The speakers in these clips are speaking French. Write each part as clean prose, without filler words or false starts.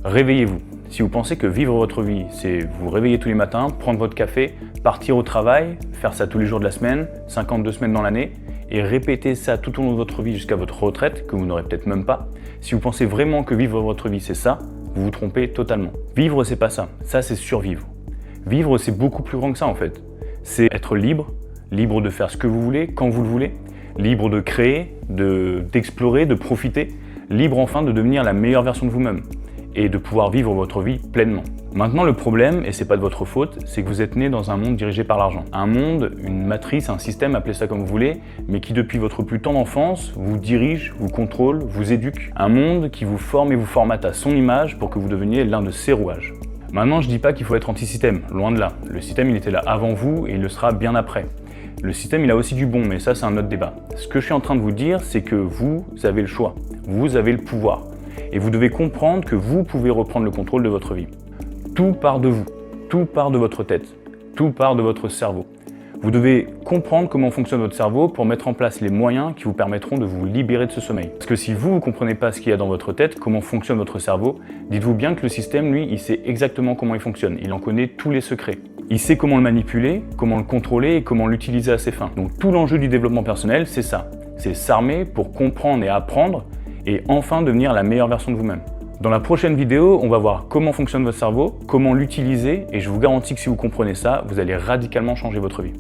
Réveillez-vous. Si vous pensez que vivre votre vie, c'est vous réveiller tous les matins, prendre votre café, partir au travail, faire ça tous les jours de la semaine, 52 semaines dans l'année, et répéter ça tout au long de votre vie jusqu'à votre retraite, que vous n'aurez peut-être même pas, si vous pensez vraiment que vivre votre vie c'est ça, vous vous trompez totalement. Vivre c'est pas ça, ça c'est survivre. Vivre c'est beaucoup plus grand que ça en fait. C'est être libre, libre de faire ce que vous voulez, quand vous le voulez, libre de créer, d'explorer, de profiter, libre enfin de devenir la meilleure version de vous-même et de pouvoir vivre votre vie pleinement. Maintenant le problème, et c'est pas de votre faute, c'est que vous êtes né dans un monde dirigé par l'argent. Un monde, une matrice, un système, appelez ça comme vous voulez, mais qui depuis votre plus tendre enfance vous dirige, vous contrôle, vous éduque. Un monde qui vous forme et vous formate à son image pour que vous deveniez l'un de ses rouages. Maintenant je dis pas qu'il faut être anti-système, loin de là. Le système il était là avant vous et il le sera bien après. Le système il a aussi du bon, mais ça c'est un autre débat. Ce que je suis en train de vous dire, c'est que vous avez le choix, vous avez le pouvoir. Et vous devez comprendre que vous pouvez reprendre le contrôle de votre vie. Tout part de vous, tout part de votre tête, tout part de votre cerveau. Vous devez comprendre comment fonctionne votre cerveau pour mettre en place les moyens qui vous permettront de vous libérer de ce sommeil. Parce que si vous ne comprenez pas ce qu'il y a dans votre tête, comment fonctionne votre cerveau, dites-vous bien que le système, lui, il sait exactement comment il fonctionne. Il en connaît tous les secrets. Il sait comment le manipuler, comment le contrôler et comment l'utiliser à ses fins. Donc tout l'enjeu du développement personnel, c'est ça. C'est s'armer pour comprendre et apprendre et enfin devenir la meilleure version de vous-même. Dans la prochaine vidéo, on va voir comment fonctionne votre cerveau, comment l'utiliser, et je vous garantis que si vous comprenez ça, vous allez radicalement changer votre vie.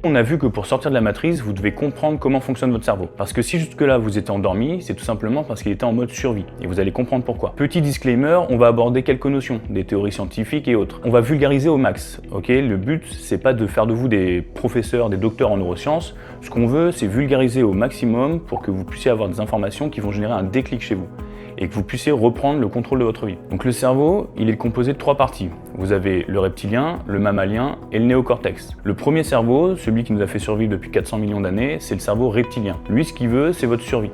On a vu que pour sortir de la matrice, vous devez comprendre comment fonctionne votre cerveau. Parce que si jusque-là vous étiez endormi, c'est tout simplement parce qu'il était en mode survie. Et vous allez comprendre pourquoi. Petit disclaimer, on va aborder quelques notions, des théories scientifiques et autres. On va vulgariser au max. Ok, le but, c'est pas de faire de vous des professeurs, des docteurs en neurosciences. Ce qu'on veut, c'est vulgariser au maximum pour que vous puissiez avoir des informations qui vont générer un déclic chez vous et que vous puissiez reprendre le contrôle de votre vie. Donc le cerveau, il est composé de 3 parties. Vous avez le reptilien, le mammalien et le néocortex. Le premier cerveau, celui qui nous a fait survivre depuis 400 millions d'années, c'est le cerveau reptilien. Lui, ce qu'il veut, c'est votre survie.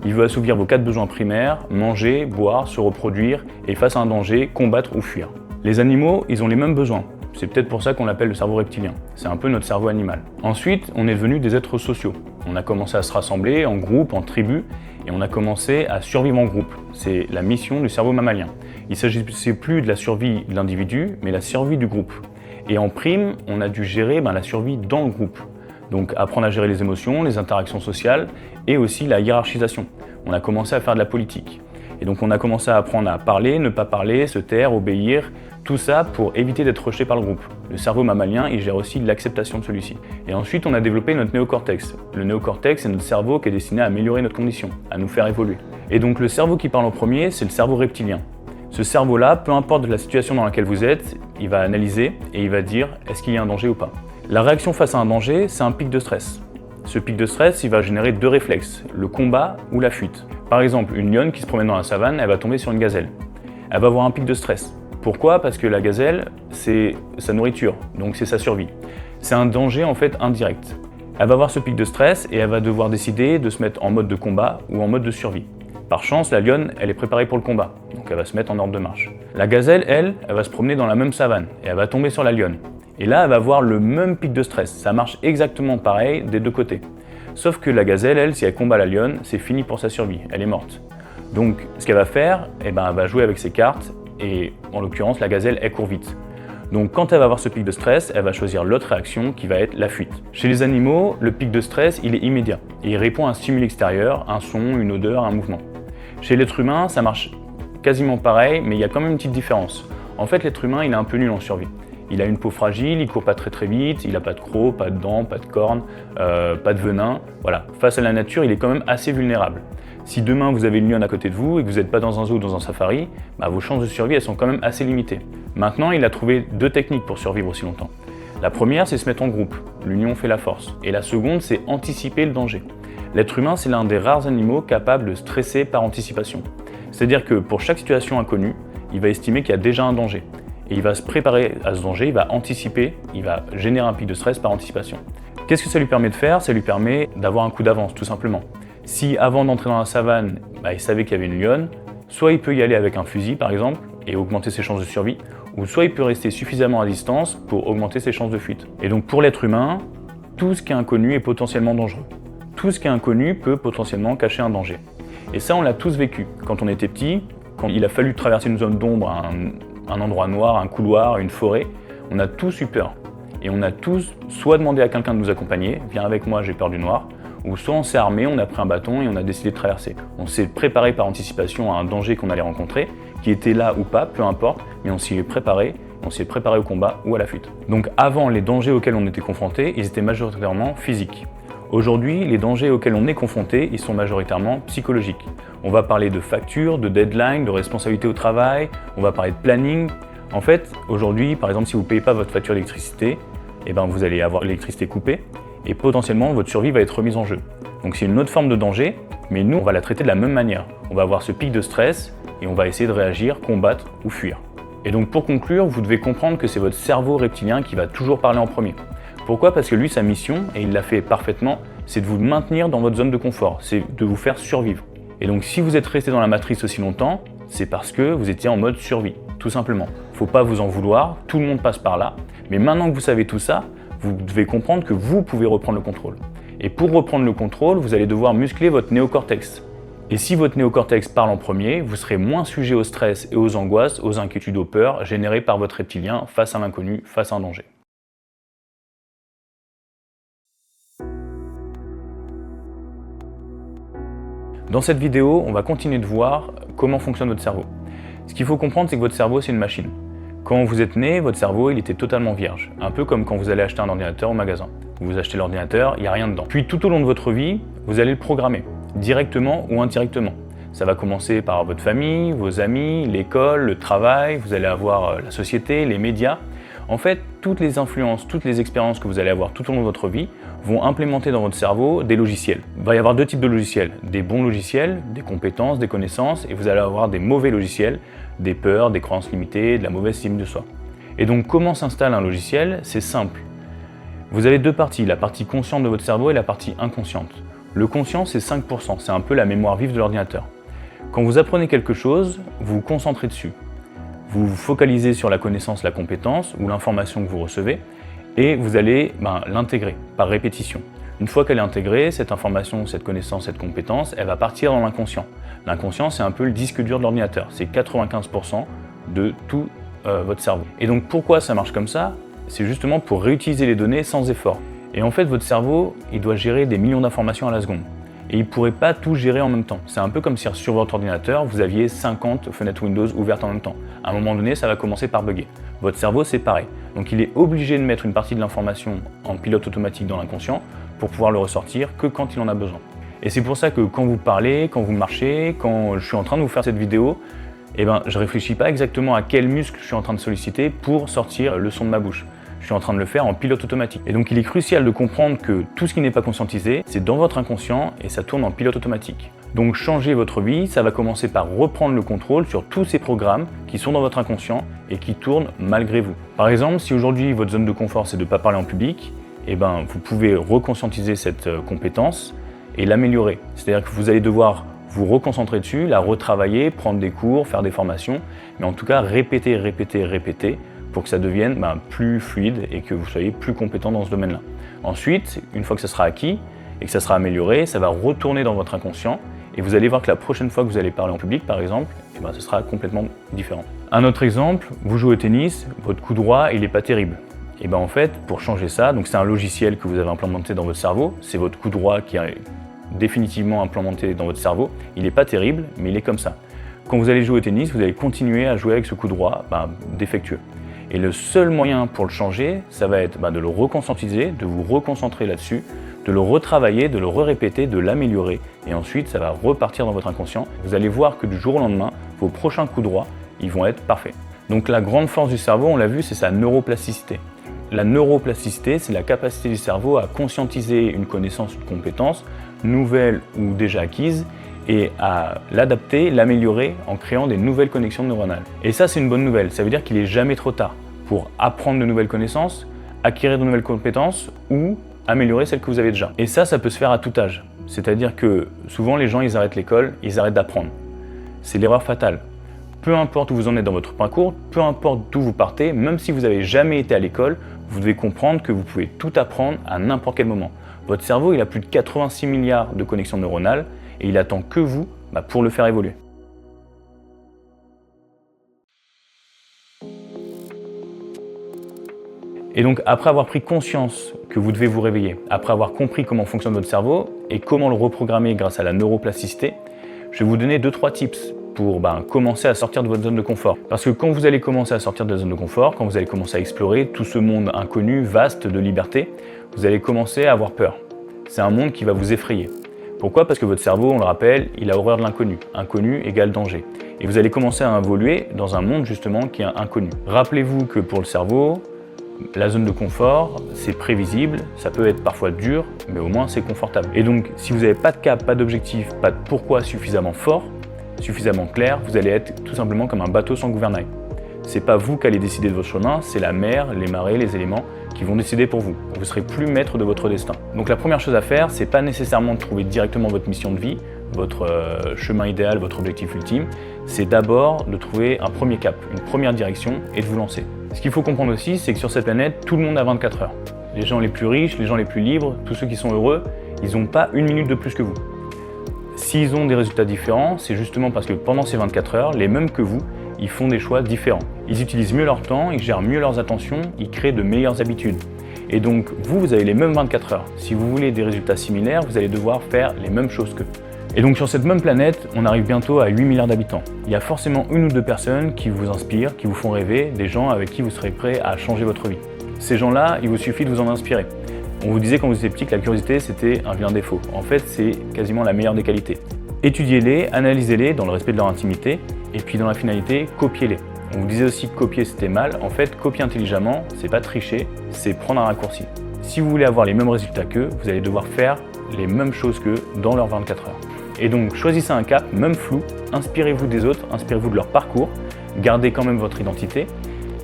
Il veut assouvir vos 4 besoins primaires, manger, boire, se reproduire et face à un danger, combattre ou fuir. Les animaux, ils ont les mêmes besoins. C'est peut-être pour ça qu'on l'appelle le cerveau reptilien. C'est un peu notre cerveau animal. Ensuite, on est devenus des êtres sociaux. On a commencé à se rassembler en groupe, en tribu, et on a commencé à survivre en groupe. C'est la mission du cerveau mammalien. Il ne s'agissait plus de la survie de l'individu, mais la survie du groupe. Et en prime, on a dû gérer la survie dans le groupe. Donc apprendre à gérer les émotions, les interactions sociales, et aussi la hiérarchisation. On a commencé à faire de la politique. Et donc on a commencé à apprendre à parler, ne pas parler, se taire, obéir, tout ça pour éviter d'être rejeté par le groupe. Le cerveau mammalien, il gère aussi l'acceptation de celui-ci. Et ensuite, on a développé notre néocortex. Le néocortex, c'est notre cerveau qui est destiné à améliorer notre condition, à nous faire évoluer. Et donc le cerveau qui parle en premier, c'est le cerveau reptilien. Ce cerveau-là, peu importe la situation dans laquelle vous êtes, il va analyser et il va dire est-ce qu'il y a un danger ou pas. La réaction face à un danger, c'est un pic de stress. Ce pic de stress, il va générer 2 réflexes, le combat ou la fuite. Par exemple, une lionne qui se promène dans la savane, elle va tomber sur une gazelle. Elle va avoir un pic de stress. Pourquoi ? Parce que la gazelle, c'est sa nourriture, donc c'est sa survie. C'est un danger en fait indirect. Elle va avoir ce pic de stress et elle va devoir décider de se mettre en mode de combat ou en mode de survie. Par chance, la lionne, elle est préparée pour le combat, donc elle va se mettre en ordre de marche. La gazelle, elle va se promener dans la même savane et elle va tomber sur la lionne. Et là, elle va avoir le même pic de stress. Ça marche exactement pareil des deux côtés. Sauf que la gazelle, elle, si elle combat la lionne, c'est fini pour sa survie, elle est morte. Donc, ce qu'elle va faire, elle va jouer avec ses cartes. Et en l'occurrence, la gazelle, elle court vite. Donc quand elle va avoir ce pic de stress, elle va choisir l'autre réaction qui va être la fuite. Chez les animaux, le pic de stress, il est immédiat. Et il répond à un stimuli extérieur, un son, une odeur, un mouvement. Chez l'être humain, ça marche quasiment pareil, mais il y a quand même une petite différence. En fait, l'être humain, il est un peu nul en survie. Il a une peau fragile, il court pas très vite, il a pas de crocs, pas de dents, pas de cornes, pas de venin. Voilà. Face à la nature, il est quand même assez vulnérable. Si demain vous avez une lionne à côté de vous et que vous n'êtes pas dans un zoo ou dans un safari, vos chances de survie elles sont quand même assez limitées. Maintenant, il a trouvé 2 techniques pour survivre aussi longtemps. La première, c'est se mettre en groupe. L'union fait la force. Et la seconde, c'est anticiper le danger. L'être humain, c'est l'un des rares animaux capables de stresser par anticipation. C'est-à-dire que pour chaque situation inconnue, il va estimer qu'il y a déjà un danger. Et il va se préparer à ce danger, il va anticiper, il va générer un pic de stress par anticipation. Qu'est-ce que ça lui permet de faire ? Ça lui permet d'avoir un coup d'avance, tout simplement. Si avant d'entrer dans la savane, il savait qu'il y avait une lionne, soit il peut y aller avec un fusil par exemple et augmenter ses chances de survie, ou soit il peut rester suffisamment à distance pour augmenter ses chances de fuite. Et donc pour l'être humain, tout ce qui est inconnu est potentiellement dangereux. Tout ce qui est inconnu peut potentiellement cacher un danger. Et ça, on l'a tous vécu. Quand on était petit, quand il a fallu traverser une zone d'ombre, un endroit noir, un couloir, une forêt, on a tous eu peur. Et on a tous soit demandé à quelqu'un de nous accompagner, viens avec moi, j'ai peur du noir, ou soit on s'est armé, on a pris un bâton et on a décidé de traverser. On s'est préparé par anticipation à un danger qu'on allait rencontrer, qui était là ou pas, peu importe, mais on s'y est préparé au combat ou à la fuite. Donc avant, les dangers auxquels on était confrontés, ils étaient majoritairement physiques. Aujourd'hui, les dangers auxquels on est confronté, ils sont majoritairement psychologiques. On va parler de factures, de deadline, de responsabilité au travail, on va parler de planning. En fait, aujourd'hui, par exemple, si vous ne payez pas votre facture d'électricité, vous allez avoir l'électricité coupée et potentiellement votre survie va être remise en jeu. Donc c'est une autre forme de danger, mais nous, on va la traiter de la même manière. On va avoir ce pic de stress et on va essayer de réagir, combattre ou fuir. Et donc pour conclure, vous devez comprendre que c'est votre cerveau reptilien qui va toujours parler en premier. Pourquoi ? Parce que lui, sa mission, et il l'a fait parfaitement, c'est de vous maintenir dans votre zone de confort, c'est de vous faire survivre. Et donc si vous êtes resté dans la matrice aussi longtemps, c'est parce que vous étiez en mode survie, tout simplement. Faut pas vous en vouloir, tout le monde passe par là, mais maintenant que vous savez tout ça, vous devez comprendre que vous pouvez reprendre le contrôle. Et pour reprendre le contrôle, vous allez devoir muscler votre néocortex. Et si votre néocortex parle en premier, vous serez moins sujet au stress et aux angoisses, aux inquiétudes, aux peurs générées par votre reptilien face à l'inconnu, face à un danger. Dans cette vidéo, on va continuer de voir comment fonctionne votre cerveau. Ce qu'il faut comprendre, c'est que votre cerveau, c'est une machine. Quand vous êtes né, votre cerveau, il était totalement vierge. Un peu comme quand vous allez acheter un ordinateur au magasin. Vous achetez l'ordinateur, il n'y a rien dedans. Puis tout au long de votre vie, vous allez le programmer, directement ou indirectement. Ça va commencer par votre famille, vos amis, l'école, le travail, vous allez avoir la société, les médias. En fait, toutes les influences, toutes les expériences que vous allez avoir tout au long de votre vie vont implémenter dans votre cerveau des logiciels. Il va y avoir deux types de logiciels, des bons logiciels, des compétences, des connaissances, et vous allez avoir des mauvais logiciels, des peurs, des croyances limitées, de la mauvaise estime de soi. Et donc comment s'installe un logiciel ? C'est simple. Vous avez deux parties, la partie consciente de votre cerveau et la partie inconsciente. Le conscient, c'est 5%, c'est un peu la mémoire vive de l'ordinateur. Quand vous apprenez quelque chose, vous vous concentrez dessus. Vous vous focalisez sur la connaissance, la compétence ou l'information que vous recevez et vous allez l'intégrer par répétition. Une fois qu'elle est intégrée, cette information, cette connaissance, cette compétence, elle va partir dans l'inconscient. L'inconscient, c'est un peu le disque dur de l'ordinateur. C'est 95% de tout votre cerveau. Et donc pourquoi ça marche comme ça ? C'est justement pour réutiliser les données sans effort. Et en fait, votre cerveau, il doit gérer des millions d'informations à la seconde. Et il ne pourrait pas tout gérer en même temps. C'est un peu comme si sur votre ordinateur, vous aviez 50 fenêtres Windows ouvertes en même temps. À un moment donné, ça va commencer par bugger. Votre cerveau, c'est pareil. Donc il est obligé de mettre une partie de l'information en pilote automatique dans l'inconscient pour pouvoir le ressortir que quand il en a besoin. Et c'est pour ça que quand vous parlez, quand vous marchez, quand je suis en train de vous faire cette vidéo, je ne réfléchis pas exactement à quel muscle je suis en train de solliciter pour sortir le son de ma bouche. Je suis en train de le faire en pilote automatique. Et donc il est crucial de comprendre que tout ce qui n'est pas conscientisé, c'est dans votre inconscient et ça tourne en pilote automatique. Donc changer votre vie, ça va commencer par reprendre le contrôle sur tous ces programmes qui sont dans votre inconscient et qui tournent malgré vous. Par exemple, si aujourd'hui votre zone de confort c'est de ne pas parler en public, vous pouvez reconscientiser cette compétence et l'améliorer. C'est-à-dire que vous allez devoir vous reconcentrer dessus, la retravailler, prendre des cours, faire des formations, mais en tout cas répéter pour que ça devienne plus fluide et que vous soyez plus compétent dans ce domaine-là. Ensuite, une fois que ça sera acquis et que ça sera amélioré, ça va retourner dans votre inconscient et vous allez voir que la prochaine fois que vous allez parler en public, par exemple, ce sera complètement différent. Un autre exemple, vous jouez au tennis, votre coup droit, il n'est pas terrible. En fait, pour changer ça, donc c'est un logiciel que vous avez implémenté dans votre cerveau, c'est votre coup droit qui est définitivement implémenté dans votre cerveau, il n'est pas terrible, mais il est comme ça. Quand vous allez jouer au tennis, vous allez continuer à jouer avec ce coup droit défectueux. Et le seul moyen pour le changer, ça va être de le reconscientiser, de vous reconcentrer là-dessus, de le retravailler, de le répéter, de l'améliorer. Et ensuite, ça va repartir dans votre inconscient. Vous allez voir que du jour au lendemain, vos prochains coups droits, ils vont être parfaits. Donc la grande force du cerveau, on l'a vu, c'est sa neuroplasticité. La neuroplasticité, c'est la capacité du cerveau à conscientiser une connaissance ou une compétence, nouvelle ou déjà acquise, et à l'adapter, l'améliorer en créant des nouvelles connexions neuronales. Et ça, c'est une bonne nouvelle. Ça veut dire qu'il n'est jamais trop tard pour apprendre de nouvelles connaissances, acquérir de nouvelles compétences ou améliorer celles que vous avez déjà. Et ça peut se faire à tout âge. C'est-à-dire que souvent, les gens, ils arrêtent l'école, ils arrêtent d'apprendre. C'est l'erreur fatale. Peu importe où vous en êtes dans votre parcours, peu importe d'où vous partez, même si vous n'avez jamais été à l'école, Vous devez comprendre que vous pouvez tout apprendre à n'importe quel moment. Votre cerveau, il a plus de 86 milliards de connexions neuronales et il attend que vous pour le faire évoluer. Et donc, après avoir pris conscience que vous devez vous réveiller, après avoir compris comment fonctionne votre cerveau et comment le reprogrammer grâce à la neuroplasticité, je vais vous donner 2-3 tips pour commencer à sortir de votre zone de confort. Parce que quand vous allez commencer à sortir de la zone de confort, quand vous allez commencer à explorer tout ce monde inconnu, vaste, de liberté, vous allez commencer à avoir peur. C'est un monde qui va vous effrayer. Pourquoi? Parce que votre cerveau, on le rappelle, il a horreur de l'inconnu. Inconnu égale danger. Et vous allez commencer à évoluer dans un monde justement qui est inconnu. Rappelez-vous que pour le cerveau, la zone de confort, c'est prévisible, ça peut être parfois dur, mais au moins c'est confortable. Et donc, si vous n'avez pas de cap, pas d'objectif, pas de pourquoi suffisamment fort, suffisamment clair, vous allez être tout simplement comme un bateau sans gouvernail. C'est pas vous qui allez décider de votre chemin, c'est la mer, les marées, les éléments qui vont décider pour vous. Vous serez plus maître de votre destin. Donc la première chose à faire, c'est pas nécessairement de trouver directement votre mission de vie, votre chemin idéal, votre objectif ultime, c'est d'abord de trouver un premier cap, une première direction et de vous lancer. Ce qu'il faut comprendre aussi, c'est que sur cette planète, tout le monde a 24 heures. Les gens les plus riches, les gens les plus libres, tous ceux qui sont heureux, ils n'ont pas une minute de plus que vous. S'ils ont des résultats différents, c'est justement parce que pendant ces 24 heures, les mêmes que vous, ils font des choix différents. Ils utilisent mieux leur temps, ils gèrent mieux leurs attentions, ils créent de meilleures habitudes. Et donc, vous avez les mêmes 24 heures. Si vous voulez des résultats similaires, vous allez devoir faire les mêmes choses qu'eux. Et donc sur cette même planète, on arrive bientôt à 8 milliards d'habitants. Il y a forcément une ou deux personnes qui vous inspirent, qui vous font rêver, des gens avec qui vous serez prêt à changer votre vie. Ces gens-là, il vous suffit de vous en inspirer. On vous disait quand vous étiez petit que la curiosité c'était un vilain défaut. En fait, c'est quasiment la meilleure des qualités. Étudiez-les, analysez-les dans le respect de leur intimité, et puis dans la finalité, copiez-les. On vous disait aussi que copier c'était mal. En fait, copier intelligemment, c'est pas tricher, c'est prendre un raccourci. Si vous voulez avoir les mêmes résultats qu'eux, vous allez devoir faire les mêmes choses qu'eux dans leurs 24 heures. Et donc, choisissez un cap, même flou, inspirez-vous des autres, inspirez-vous de leur parcours, gardez quand même votre identité,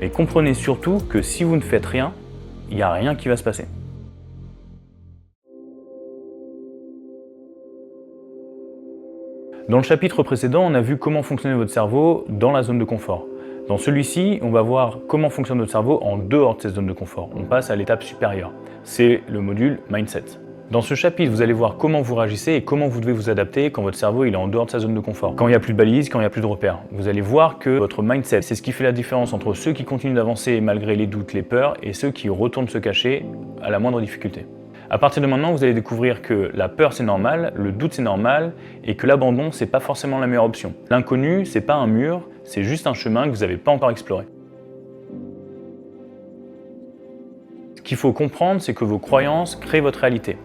et comprenez surtout que si vous ne faites rien, il n'y a rien qui va se passer. Dans le chapitre précédent, on a vu comment fonctionnait votre cerveau dans la zone de confort. Dans celui-ci, on va voir comment fonctionne notre cerveau en dehors de cette zone de confort. On passe à l'étape supérieure. C'est le module Mindset. Dans ce chapitre, vous allez voir comment vous réagissez et comment vous devez vous adapter quand votre cerveau il est en dehors de sa zone de confort. Quand il n'y a plus de balises, quand il n'y a plus de repères. Vous allez voir que votre mindset, c'est ce qui fait la différence entre ceux qui continuent d'avancer malgré les doutes, les peurs et ceux qui retournent se cacher à la moindre difficulté. À partir de maintenant, vous allez découvrir que la peur c'est normal, le doute c'est normal et que l'abandon c'est pas forcément la meilleure option. L'inconnu c'est pas un mur, c'est juste un chemin que vous n'avez pas encore exploré. Ce qu'il faut comprendre, c'est que vos croyances créent votre réalité.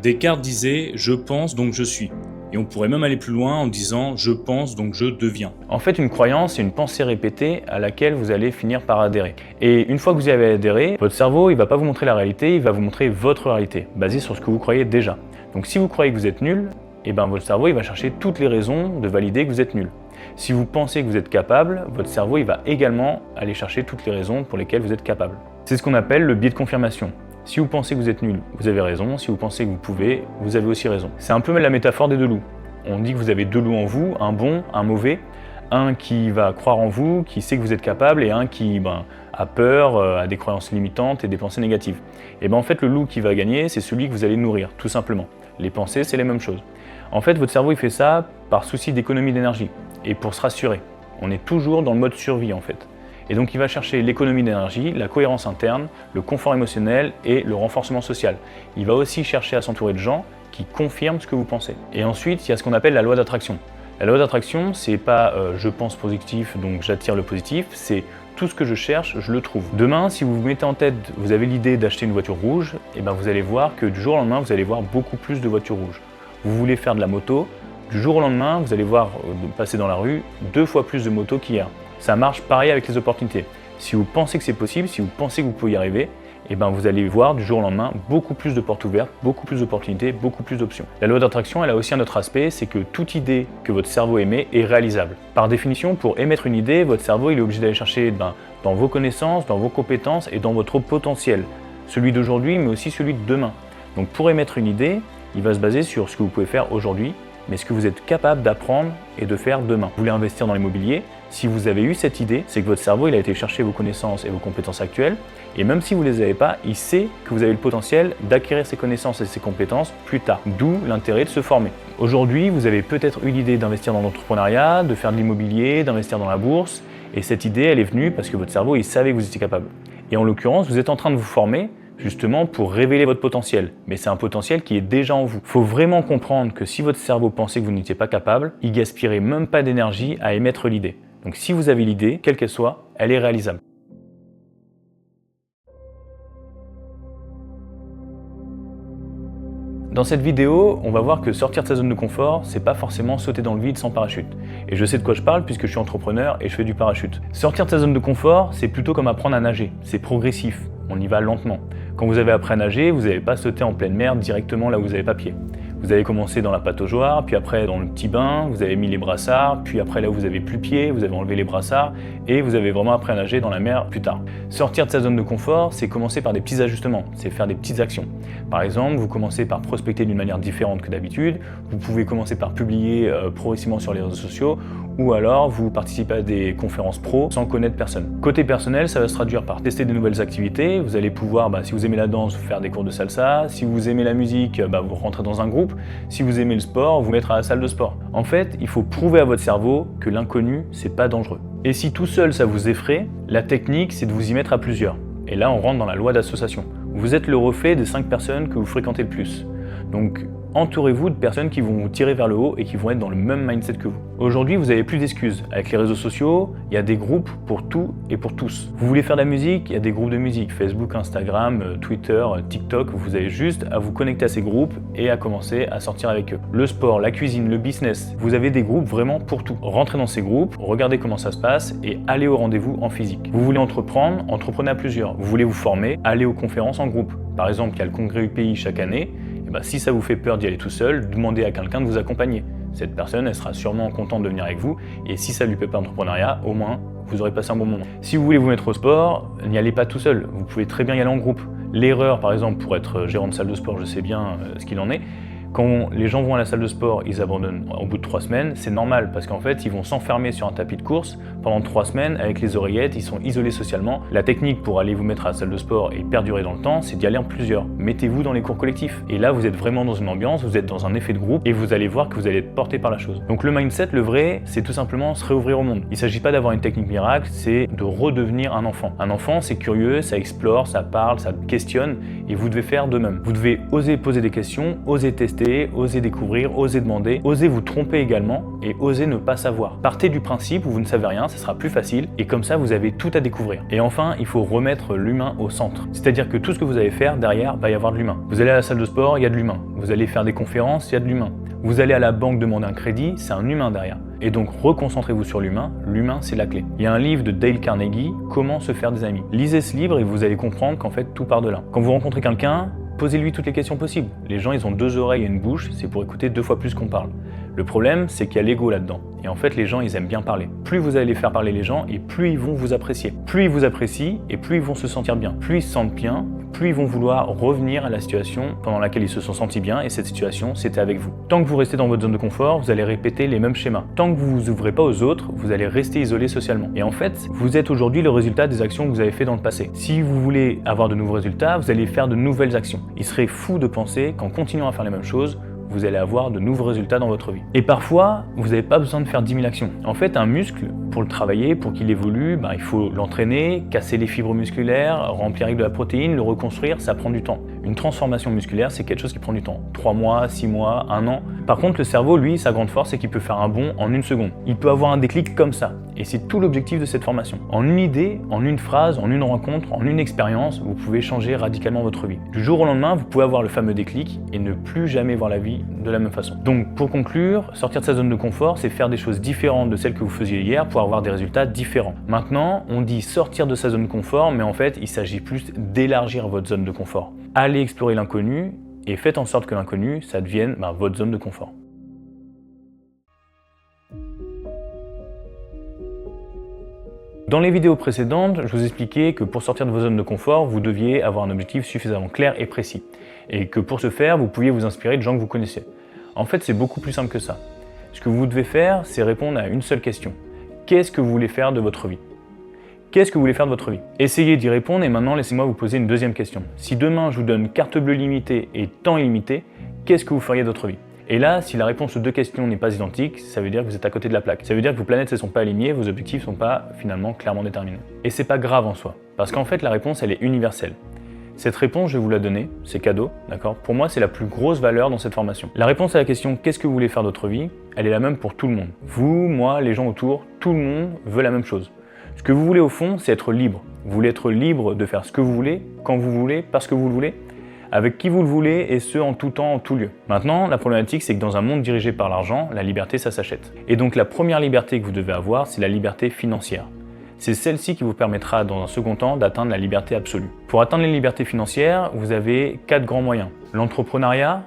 Descartes disait « je pense donc je suis ». Et on pourrait même aller plus loin en disant « je pense donc je deviens ». En fait, une croyance, c'est une pensée répétée à laquelle vous allez finir par adhérer. Et une fois que vous y avez adhéré, votre cerveau, il va pas vous montrer la réalité, il va vous montrer votre réalité, basée sur ce que vous croyez déjà. Donc si vous croyez que vous êtes nul, votre cerveau, il va chercher toutes les raisons de valider que vous êtes nul. Si vous pensez que vous êtes capable, votre cerveau, il va également aller chercher toutes les raisons pour lesquelles vous êtes capable. C'est ce qu'on appelle le biais de confirmation. Si vous pensez que vous êtes nul, vous avez raison. Si vous pensez que vous pouvez, vous avez aussi raison. C'est un peu la métaphore des deux loups. On dit que vous avez deux loups en vous, un bon, un mauvais. Un qui va croire en vous, qui sait que vous êtes capable, et un qui a peur, a des croyances limitantes et des pensées négatives. Et en fait, le loup qui va gagner, c'est celui que vous allez nourrir, tout simplement. Les pensées, c'est les mêmes choses. En fait, votre cerveau, il fait ça par souci d'économie d'énergie et pour se rassurer. On est toujours dans le mode survie, en fait. Et donc, il va chercher l'économie d'énergie, la cohérence interne, le confort émotionnel et le renforcement social. Il va aussi chercher à s'entourer de gens qui confirment ce que vous pensez. Et ensuite, il y a ce qu'on appelle la loi d'attraction. La loi d'attraction, c'est pas je pense positif, donc j'attire le positif, c'est tout ce que je cherche, je le trouve. Demain, si vous vous mettez en tête, vous avez l'idée d'acheter une voiture rouge, vous allez voir que du jour au lendemain, vous allez voir beaucoup plus de voitures rouges. Vous voulez faire de la moto, du jour au lendemain, vous allez voir passer dans la rue 2 fois plus de motos qu'hier. Ça marche pareil avec les opportunités. Si vous pensez que c'est possible, si vous pensez que vous pouvez y arriver, vous allez voir du jour au lendemain beaucoup plus de portes ouvertes, beaucoup plus d'opportunités, beaucoup plus d'options. La loi d'attraction, elle a aussi un autre aspect, c'est que toute idée que votre cerveau émet est réalisable. Par définition, pour émettre une idée, votre cerveau il est obligé d'aller chercher dans vos connaissances, dans vos compétences et dans votre potentiel. Celui d'aujourd'hui, mais aussi celui de demain. Donc pour émettre une idée, il va se baser sur ce que vous pouvez faire aujourd'hui, mais ce que vous êtes capable d'apprendre et de faire demain. Vous voulez investir dans l'immobilier? Si vous avez eu cette idée, c'est que votre cerveau il a été chercher vos connaissances et vos compétences actuelles, et même si vous ne les avez pas, il sait que vous avez le potentiel d'acquérir ces connaissances et ces compétences plus tard, d'où l'intérêt de se former. Aujourd'hui, vous avez peut-être eu l'idée d'investir dans l'entrepreneuriat, de faire de l'immobilier, d'investir dans la bourse, et cette idée, elle est venue parce que votre cerveau, il savait que vous étiez capable. Et en l'occurrence, vous êtes en train de vous former justement pour révéler votre potentiel. Mais c'est un potentiel qui est déjà en vous. Il faut vraiment comprendre que si votre cerveau pensait que vous n'étiez pas capable, il gaspillerait même pas d'énergie à émettre l'idée. Donc si vous avez l'idée, quelle qu'elle soit, elle est réalisable. Dans cette vidéo, on va voir que sortir de sa zone de confort, c'est pas forcément sauter dans le vide sans parachute. Et je sais de quoi je parle puisque je suis entrepreneur et je fais du parachute. Sortir de sa zone de confort, c'est plutôt comme apprendre à nager. C'est progressif, on y va lentement. Quand vous avez appris à nager, vous n'allez pas sauter en pleine mer directement là où vous n'avez pas pied. Vous avez commencé dans la pataugeoire, puis après dans le petit bain, vous avez mis les brassards, puis après là où vous avez plus pied, vous avez enlevé les brassards et vous avez vraiment appris à nager dans la mer plus tard. Sortir de sa zone de confort, c'est commencer par des petits ajustements, c'est faire des petites actions. Par exemple, vous commencez par prospecter d'une manière différente que d'habitude, vous pouvez commencer par publier progressivement sur les réseaux sociaux ou alors vous participez à des conférences pro sans connaître personne. Côté personnel, ça va se traduire par tester des nouvelles activités. Vous allez pouvoir, si vous aimez la danse, faire des cours de salsa. Si vous aimez la musique, vous rentrez dans un groupe. Si vous aimez le sport, vous mettre à la salle de sport. En fait, il faut prouver à votre cerveau que l'inconnu, c'est pas dangereux. Et si tout seul ça vous effraie, la technique, c'est de vous y mettre à plusieurs. Et là, on rentre dans la loi d'association. Vous êtes le reflet des 5 personnes que vous fréquentez le plus. Donc, entourez-vous de personnes qui vont vous tirer vers le haut et qui vont être dans le même mindset que vous. Aujourd'hui, vous n'avez plus d'excuses. Avec les réseaux sociaux, il y a des groupes pour tout et pour tous. Vous voulez faire de la musique, il y a des groupes de musique. Facebook, Instagram, Twitter, TikTok. Vous avez juste à vous connecter à ces groupes et à commencer à sortir avec eux. Le sport, la cuisine, le business. Vous avez des groupes vraiment pour tout. Rentrez dans ces groupes, regardez comment ça se passe et allez au rendez-vous en physique. Vous voulez entreprendre, entreprenez à plusieurs. Vous voulez vous former, allez aux conférences en groupe. Par exemple, il y a le congrès UPI chaque année. Si ça vous fait peur d'y aller tout seul, demandez à quelqu'un de vous accompagner. Cette personne, elle sera sûrement contente de venir avec vous et si ça lui plaît pas l'entrepreneuriat, au moins vous aurez passé un bon moment. Si vous voulez vous mettre au sport, n'y allez pas tout seul, vous pouvez très bien y aller en groupe. L'erreur par exemple pour être gérant de salle de sport, je sais bien ce qu'il en est, quand les gens vont à la salle de sport, ils abandonnent au bout de 3 semaines, c'est normal parce qu'en fait, ils vont s'enfermer sur un tapis de course pendant 3 semaines avec les oreillettes, ils sont isolés socialement. La technique pour aller vous mettre à la salle de sport et perdurer dans le temps, c'est d'y aller en plusieurs. Mettez-vous dans les cours collectifs. Et là, vous êtes vraiment dans une ambiance, vous êtes dans un effet de groupe et vous allez voir que vous allez être porté par la chose. Donc le mindset, le vrai, c'est tout simplement se réouvrir au monde. Il ne s'agit pas d'avoir une technique miracle, c'est de redevenir un enfant. Un enfant, c'est curieux, ça explore, ça parle, ça questionne et vous devez faire de même. Vous devez oser poser des questions, oser tester, oser découvrir, oser demander, oser vous tromper également et oser ne pas savoir. Partez du principe où vous ne savez rien, ça sera plus facile et comme ça vous avez tout à découvrir. Et enfin, il faut remettre l'humain au centre. C'est-à-dire que tout ce que vous allez faire, derrière, va y avoir de l'humain. Vous allez à la salle de sport, il y a de l'humain. Vous allez faire des conférences, il y a de l'humain. Vous allez à la banque demander un crédit, c'est un humain derrière. Et donc reconcentrez-vous sur l'humain c'est la clé. Il y a un livre de Dale Carnegie, Comment se faire des amis. Lisez ce livre et vous allez comprendre qu'en fait tout part de là. Quand vous rencontrez quelqu'un, posez-lui toutes les questions possibles. Les gens, ils ont 2 oreilles et une bouche, c'est pour écouter 2 fois plus qu'on parle. Le problème, c'est qu'il y a l'ego là-dedans. Et en fait, les gens, ils aiment bien parler. Plus vous allez faire parler les gens, et plus ils vont vous apprécier. Plus ils vous apprécient, et plus ils vont se sentir bien. Plus ils se sentent bien, plus ils vont vouloir revenir à la situation pendant laquelle ils se sont sentis bien, et cette situation, c'était avec vous. Tant que vous restez dans votre zone de confort, vous allez répéter les mêmes schémas. Tant que vous ne vous ouvrez pas aux autres, vous allez rester isolé socialement. Et en fait, vous êtes aujourd'hui le résultat des actions que vous avez faites dans le passé. Si vous voulez avoir de nouveaux résultats, vous allez faire de nouvelles actions. Il serait fou de penser qu'en continuant à faire les mêmes choses, vous allez avoir de nouveaux résultats dans votre vie. Et parfois, vous n'avez pas besoin de faire 10 000 actions. En fait, un muscle, pour le travailler, pour qu'il évolue, il faut l'entraîner, casser les fibres musculaires, remplir avec de la protéine, le reconstruire, ça prend du temps. Une transformation musculaire, c'est quelque chose qui prend du temps. 3 mois, 6 mois, 1 an. Par contre, le cerveau, lui, sa grande force, c'est qu'il peut faire un bond en 1 seconde. Il peut avoir un déclic comme ça. Et c'est tout l'objectif de cette formation. En une idée, en une phrase, en une rencontre, en une expérience, vous pouvez changer radicalement votre vie. Du jour au lendemain, vous pouvez avoir le fameux déclic et ne plus jamais voir la vie de la même façon. Donc, pour conclure, sortir de sa zone de confort, c'est faire des choses différentes de celles que vous faisiez hier pour avoir des résultats différents. Maintenant, on dit sortir de sa zone de confort, mais en fait, il s'agit plus d'élargir votre zone de confort. Allez explorer l'inconnu et faites en sorte que l'inconnu, ça devienne votre zone de confort. Dans les vidéos précédentes, je vous expliquais que pour sortir de vos zones de confort, vous deviez avoir un objectif suffisamment clair et précis. Et que pour ce faire, vous pouviez vous inspirer de gens que vous connaissez. En fait, c'est beaucoup plus simple que ça. Ce que vous devez faire, c'est répondre à une seule question. Qu'est-ce que vous voulez faire de votre vie? Qu'est-ce que vous voulez faire de votre vie? Essayez d'y répondre et maintenant laissez-moi vous poser une deuxième question. Si demain je vous donne carte bleue limitée et temps illimité, qu'est-ce que vous feriez de votre vie? Et là, si la réponse aux deux questions n'est pas identique, ça veut dire que vous êtes à côté de la plaque. Ça veut dire que vos planètes ne sont pas alignées, vos objectifs ne sont pas finalement clairement déterminés. Et c'est pas grave en soi, parce qu'en fait la réponse elle est universelle. Cette réponse, je vais vous la donner, c'est cadeau, d'accord? Pour moi, c'est la plus grosse valeur dans cette formation. La réponse à la question « Qu'est-ce que vous voulez faire de votre vie ?» elle est la même pour tout le monde. Vous, moi, les gens autour, tout le monde veut la même chose. Ce que vous voulez au fond, c'est être libre. Vous voulez être libre de faire ce que vous voulez, quand vous voulez, parce que vous le voulez, avec qui vous le voulez et ce, en tout temps, en tout lieu. Maintenant, la problématique, c'est que dans un monde dirigé par l'argent, la liberté, ça s'achète. Et donc la première liberté que vous devez avoir, c'est la liberté financière. C'est celle-ci qui vous permettra, dans un second temps, d'atteindre la liberté absolue. Pour atteindre les libertés financières, vous avez 4 grands moyens. L'entrepreneuriat,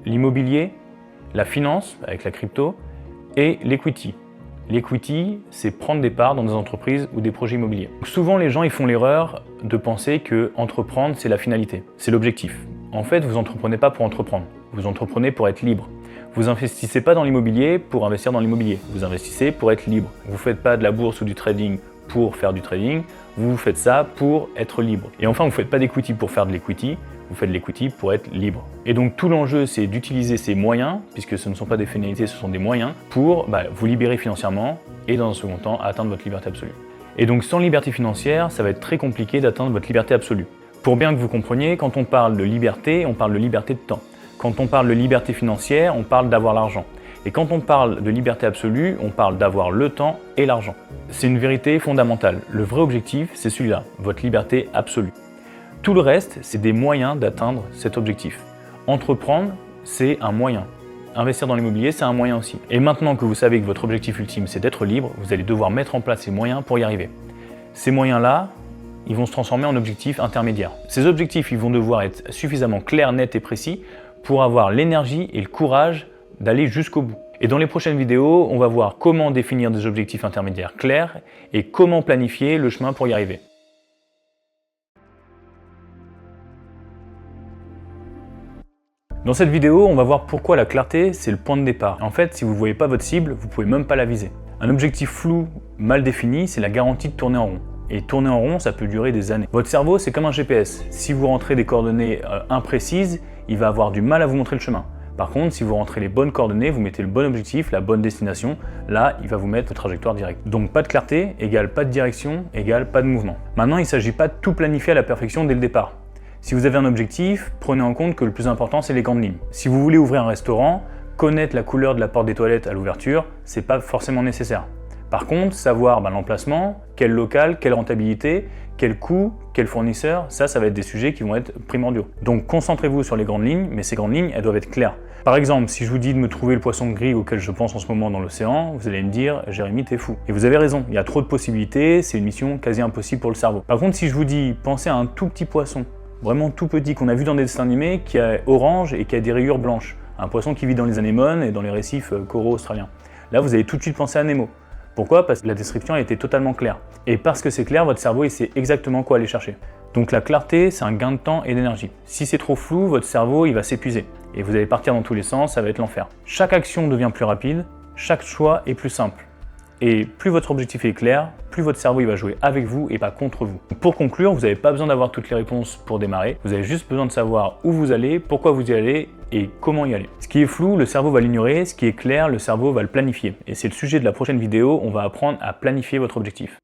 l'immobilier, la finance, avec la crypto, et l'equity. L'equity, c'est prendre des parts dans des entreprises ou des projets immobiliers. Souvent, les gens ils font l'erreur de penser que entreprendre, c'est la finalité, c'est l'objectif. En fait, vous n'entreprenez pas pour entreprendre, vous entreprenez pour être libre. Vous investissez pas dans l'immobilier pour investir dans l'immobilier, vous investissez pour être libre. Vous ne faites pas de la bourse ou du trading pour faire du trading, vous faites ça pour être libre. Et enfin, vous ne faites pas d'equity pour faire de l'equity, vous faites de l'equity pour être libre. Et donc tout l'enjeu, c'est d'utiliser ces moyens, puisque ce ne sont pas des finalités, ce sont des moyens, pour vous libérer financièrement et dans un second temps, atteindre votre liberté absolue. Et donc sans liberté financière, ça va être très compliqué d'atteindre votre liberté absolue. Pour bien que vous compreniez, quand on parle de liberté, on parle de liberté de temps. Quand on parle de liberté financière, on parle d'avoir l'argent. Et quand on parle de liberté absolue, on parle d'avoir le temps et l'argent. C'est une vérité fondamentale. Le vrai objectif, c'est celui-là, votre liberté absolue. Tout le reste, c'est des moyens d'atteindre cet objectif. Entreprendre, c'est un moyen. Investir dans l'immobilier, c'est un moyen aussi. Et maintenant que vous savez que votre objectif ultime, c'est d'être libre, vous allez devoir mettre en place ces moyens pour y arriver. Ces moyens-là, ils vont se transformer en objectifs intermédiaires. Ces objectifs, ils vont devoir être suffisamment clairs, nets et précis pour avoir l'énergie et le courage d'aller jusqu'au bout. Et dans les prochaines vidéos, on va voir comment définir des objectifs intermédiaires clairs et comment planifier le chemin pour y arriver. Dans cette vidéo, on va voir pourquoi la clarté, c'est le point de départ. En fait, si vous ne voyez pas votre cible, vous ne pouvez même pas la viser. Un objectif flou, mal défini, c'est la garantie de tourner en rond. Et tourner en rond, ça peut durer des années. Votre cerveau, c'est comme un GPS. Si vous rentrez des coordonnées imprécises, il va avoir du mal à vous montrer le chemin. Par contre, si vous rentrez les bonnes coordonnées, vous mettez le bon objectif, la bonne destination, là, il va vous mettre votre trajectoire directe. Donc pas de clarté égale pas de direction égale pas de mouvement. Maintenant, il ne s'agit pas de tout planifier à la perfection dès le départ. Si vous avez un objectif, prenez en compte que le plus important, c'est les grandes lignes. Si vous voulez ouvrir un restaurant, connaître la couleur de la porte des toilettes à l'ouverture, c'est pas forcément nécessaire. Par contre, savoir l'emplacement, quel local, quelle rentabilité, quel coût, quel fournisseur, ça va être des sujets qui vont être primordiaux. Donc concentrez-vous sur les grandes lignes, mais ces grandes lignes, elles doivent être claires. Par exemple, si je vous dis de me trouver le poisson gris auquel je pense en ce moment dans l'océan, vous allez me dire « Jérémy, t'es fou ». Et vous avez raison, il y a trop de possibilités, c'est une mission quasi impossible pour le cerveau. Par contre, si je vous dis « Pensez à un tout petit poisson », vraiment tout petit, qu'on a vu dans des dessins animés, qui est orange et qui a des rayures blanches, un poisson qui vit dans les anémones et dans les récifs coraux australiens. Là, vous allez tout de suite penser à Nemo. Pourquoi? Parce que la description a été totalement claire. Et parce que c'est clair, votre cerveau il sait exactement quoi aller chercher. Donc la clarté, c'est un gain de temps et d'énergie. Si c'est trop flou, votre cerveau il va s'épuiser. Et vous allez partir dans tous les sens, ça va être l'enfer. Chaque action devient plus rapide, chaque choix est plus simple. Et plus votre objectif est clair, plus votre cerveau il va jouer avec vous et pas contre vous. Pour conclure, vous n'avez pas besoin d'avoir toutes les réponses pour démarrer. Vous avez juste besoin de savoir où vous allez, pourquoi vous y allez et comment y aller. Ce qui est flou, le cerveau va l'ignorer. Ce qui est clair, le cerveau va le planifier. Et c'est le sujet de la prochaine vidéo. On va apprendre à planifier votre objectif.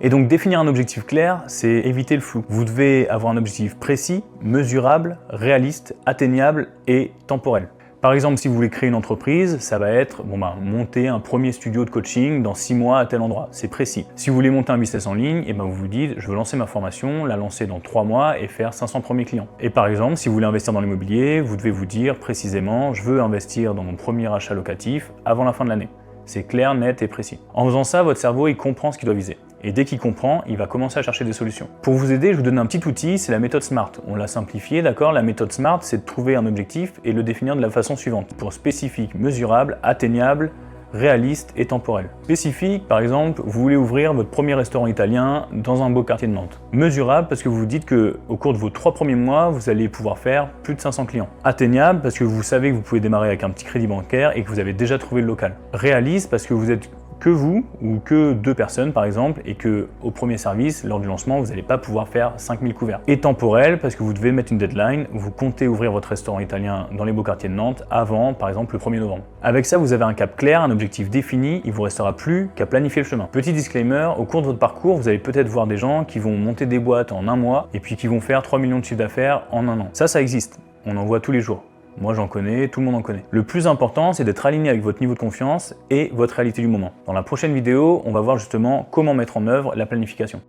Et donc définir un objectif clair, c'est éviter le flou. Vous devez avoir un objectif précis, mesurable, réaliste, atteignable et temporel. Par exemple, si vous voulez créer une entreprise, ça va être monter un premier studio de coaching dans 6 mois à tel endroit, c'est précis. Si vous voulez monter un business en ligne, vous vous dites je veux lancer ma formation, la lancer dans 3 mois et faire 500 premiers clients. Et par exemple, si vous voulez investir dans l'immobilier, vous devez vous dire précisément je veux investir dans mon premier achat locatif avant la fin de l'année. C'est clair, net et précis. En faisant ça, votre cerveau il comprend ce qu'il doit viser. Et dès qu'il comprend, il va commencer à chercher des solutions. Pour vous aider, je vous donne un petit outil, c'est la méthode SMART. On l'a simplifié, d'accord? La méthode SMART, c'est de trouver un objectif et le définir de la façon suivante. Pour spécifique, mesurable, atteignable, réaliste et temporel. Spécifique, par exemple, vous voulez ouvrir votre premier restaurant italien dans un beau quartier de Nantes. Mesurable, parce que vous vous dites qu'au cours de vos 3 premiers mois, vous allez pouvoir faire plus de 500 clients. Atteignable, parce que vous savez que vous pouvez démarrer avec un petit crédit bancaire et que vous avez déjà trouvé le local. Réaliste, parce que vous êtes que vous ou que 2 personnes par exemple et que au premier service, lors du lancement, vous n'allez pas pouvoir faire 5000 couverts. Et temporel, parce que vous devez mettre une deadline, vous comptez ouvrir votre restaurant italien dans les beaux quartiers de Nantes avant, par exemple, le 1er novembre. Avec ça, vous avez un cap clair, un objectif défini, il vous restera plus qu'à planifier le chemin. Petit disclaimer, au cours de votre parcours, vous allez peut-être voir des gens qui vont monter des boîtes en un mois et puis qui vont faire 3 millions de chiffre d'affaires en un an. Ça existe, on en voit tous les jours. Moi j'en connais, tout le monde en connaît. Le plus important, c'est d'être aligné avec votre niveau de confiance et votre réalité du moment. Dans la prochaine vidéo, on va voir justement comment mettre en œuvre la planification.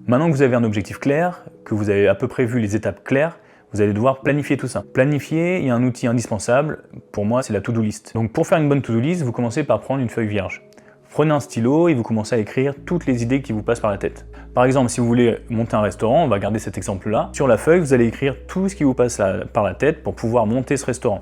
Maintenant que vous avez un objectif clair, que vous avez à peu près vu les étapes claires, vous allez devoir planifier tout ça. Planifier, il y a un outil indispensable, pour moi c'est la to-do list. Donc pour faire une bonne to-do list, vous commencez par prendre une feuille vierge. Prenez un stylo et vous commencez à écrire toutes les idées qui vous passent par la tête. Par exemple, si vous voulez monter un restaurant, on va garder cet exemple-là. Sur la feuille, vous allez écrire tout ce qui vous passe par la tête pour pouvoir monter ce restaurant.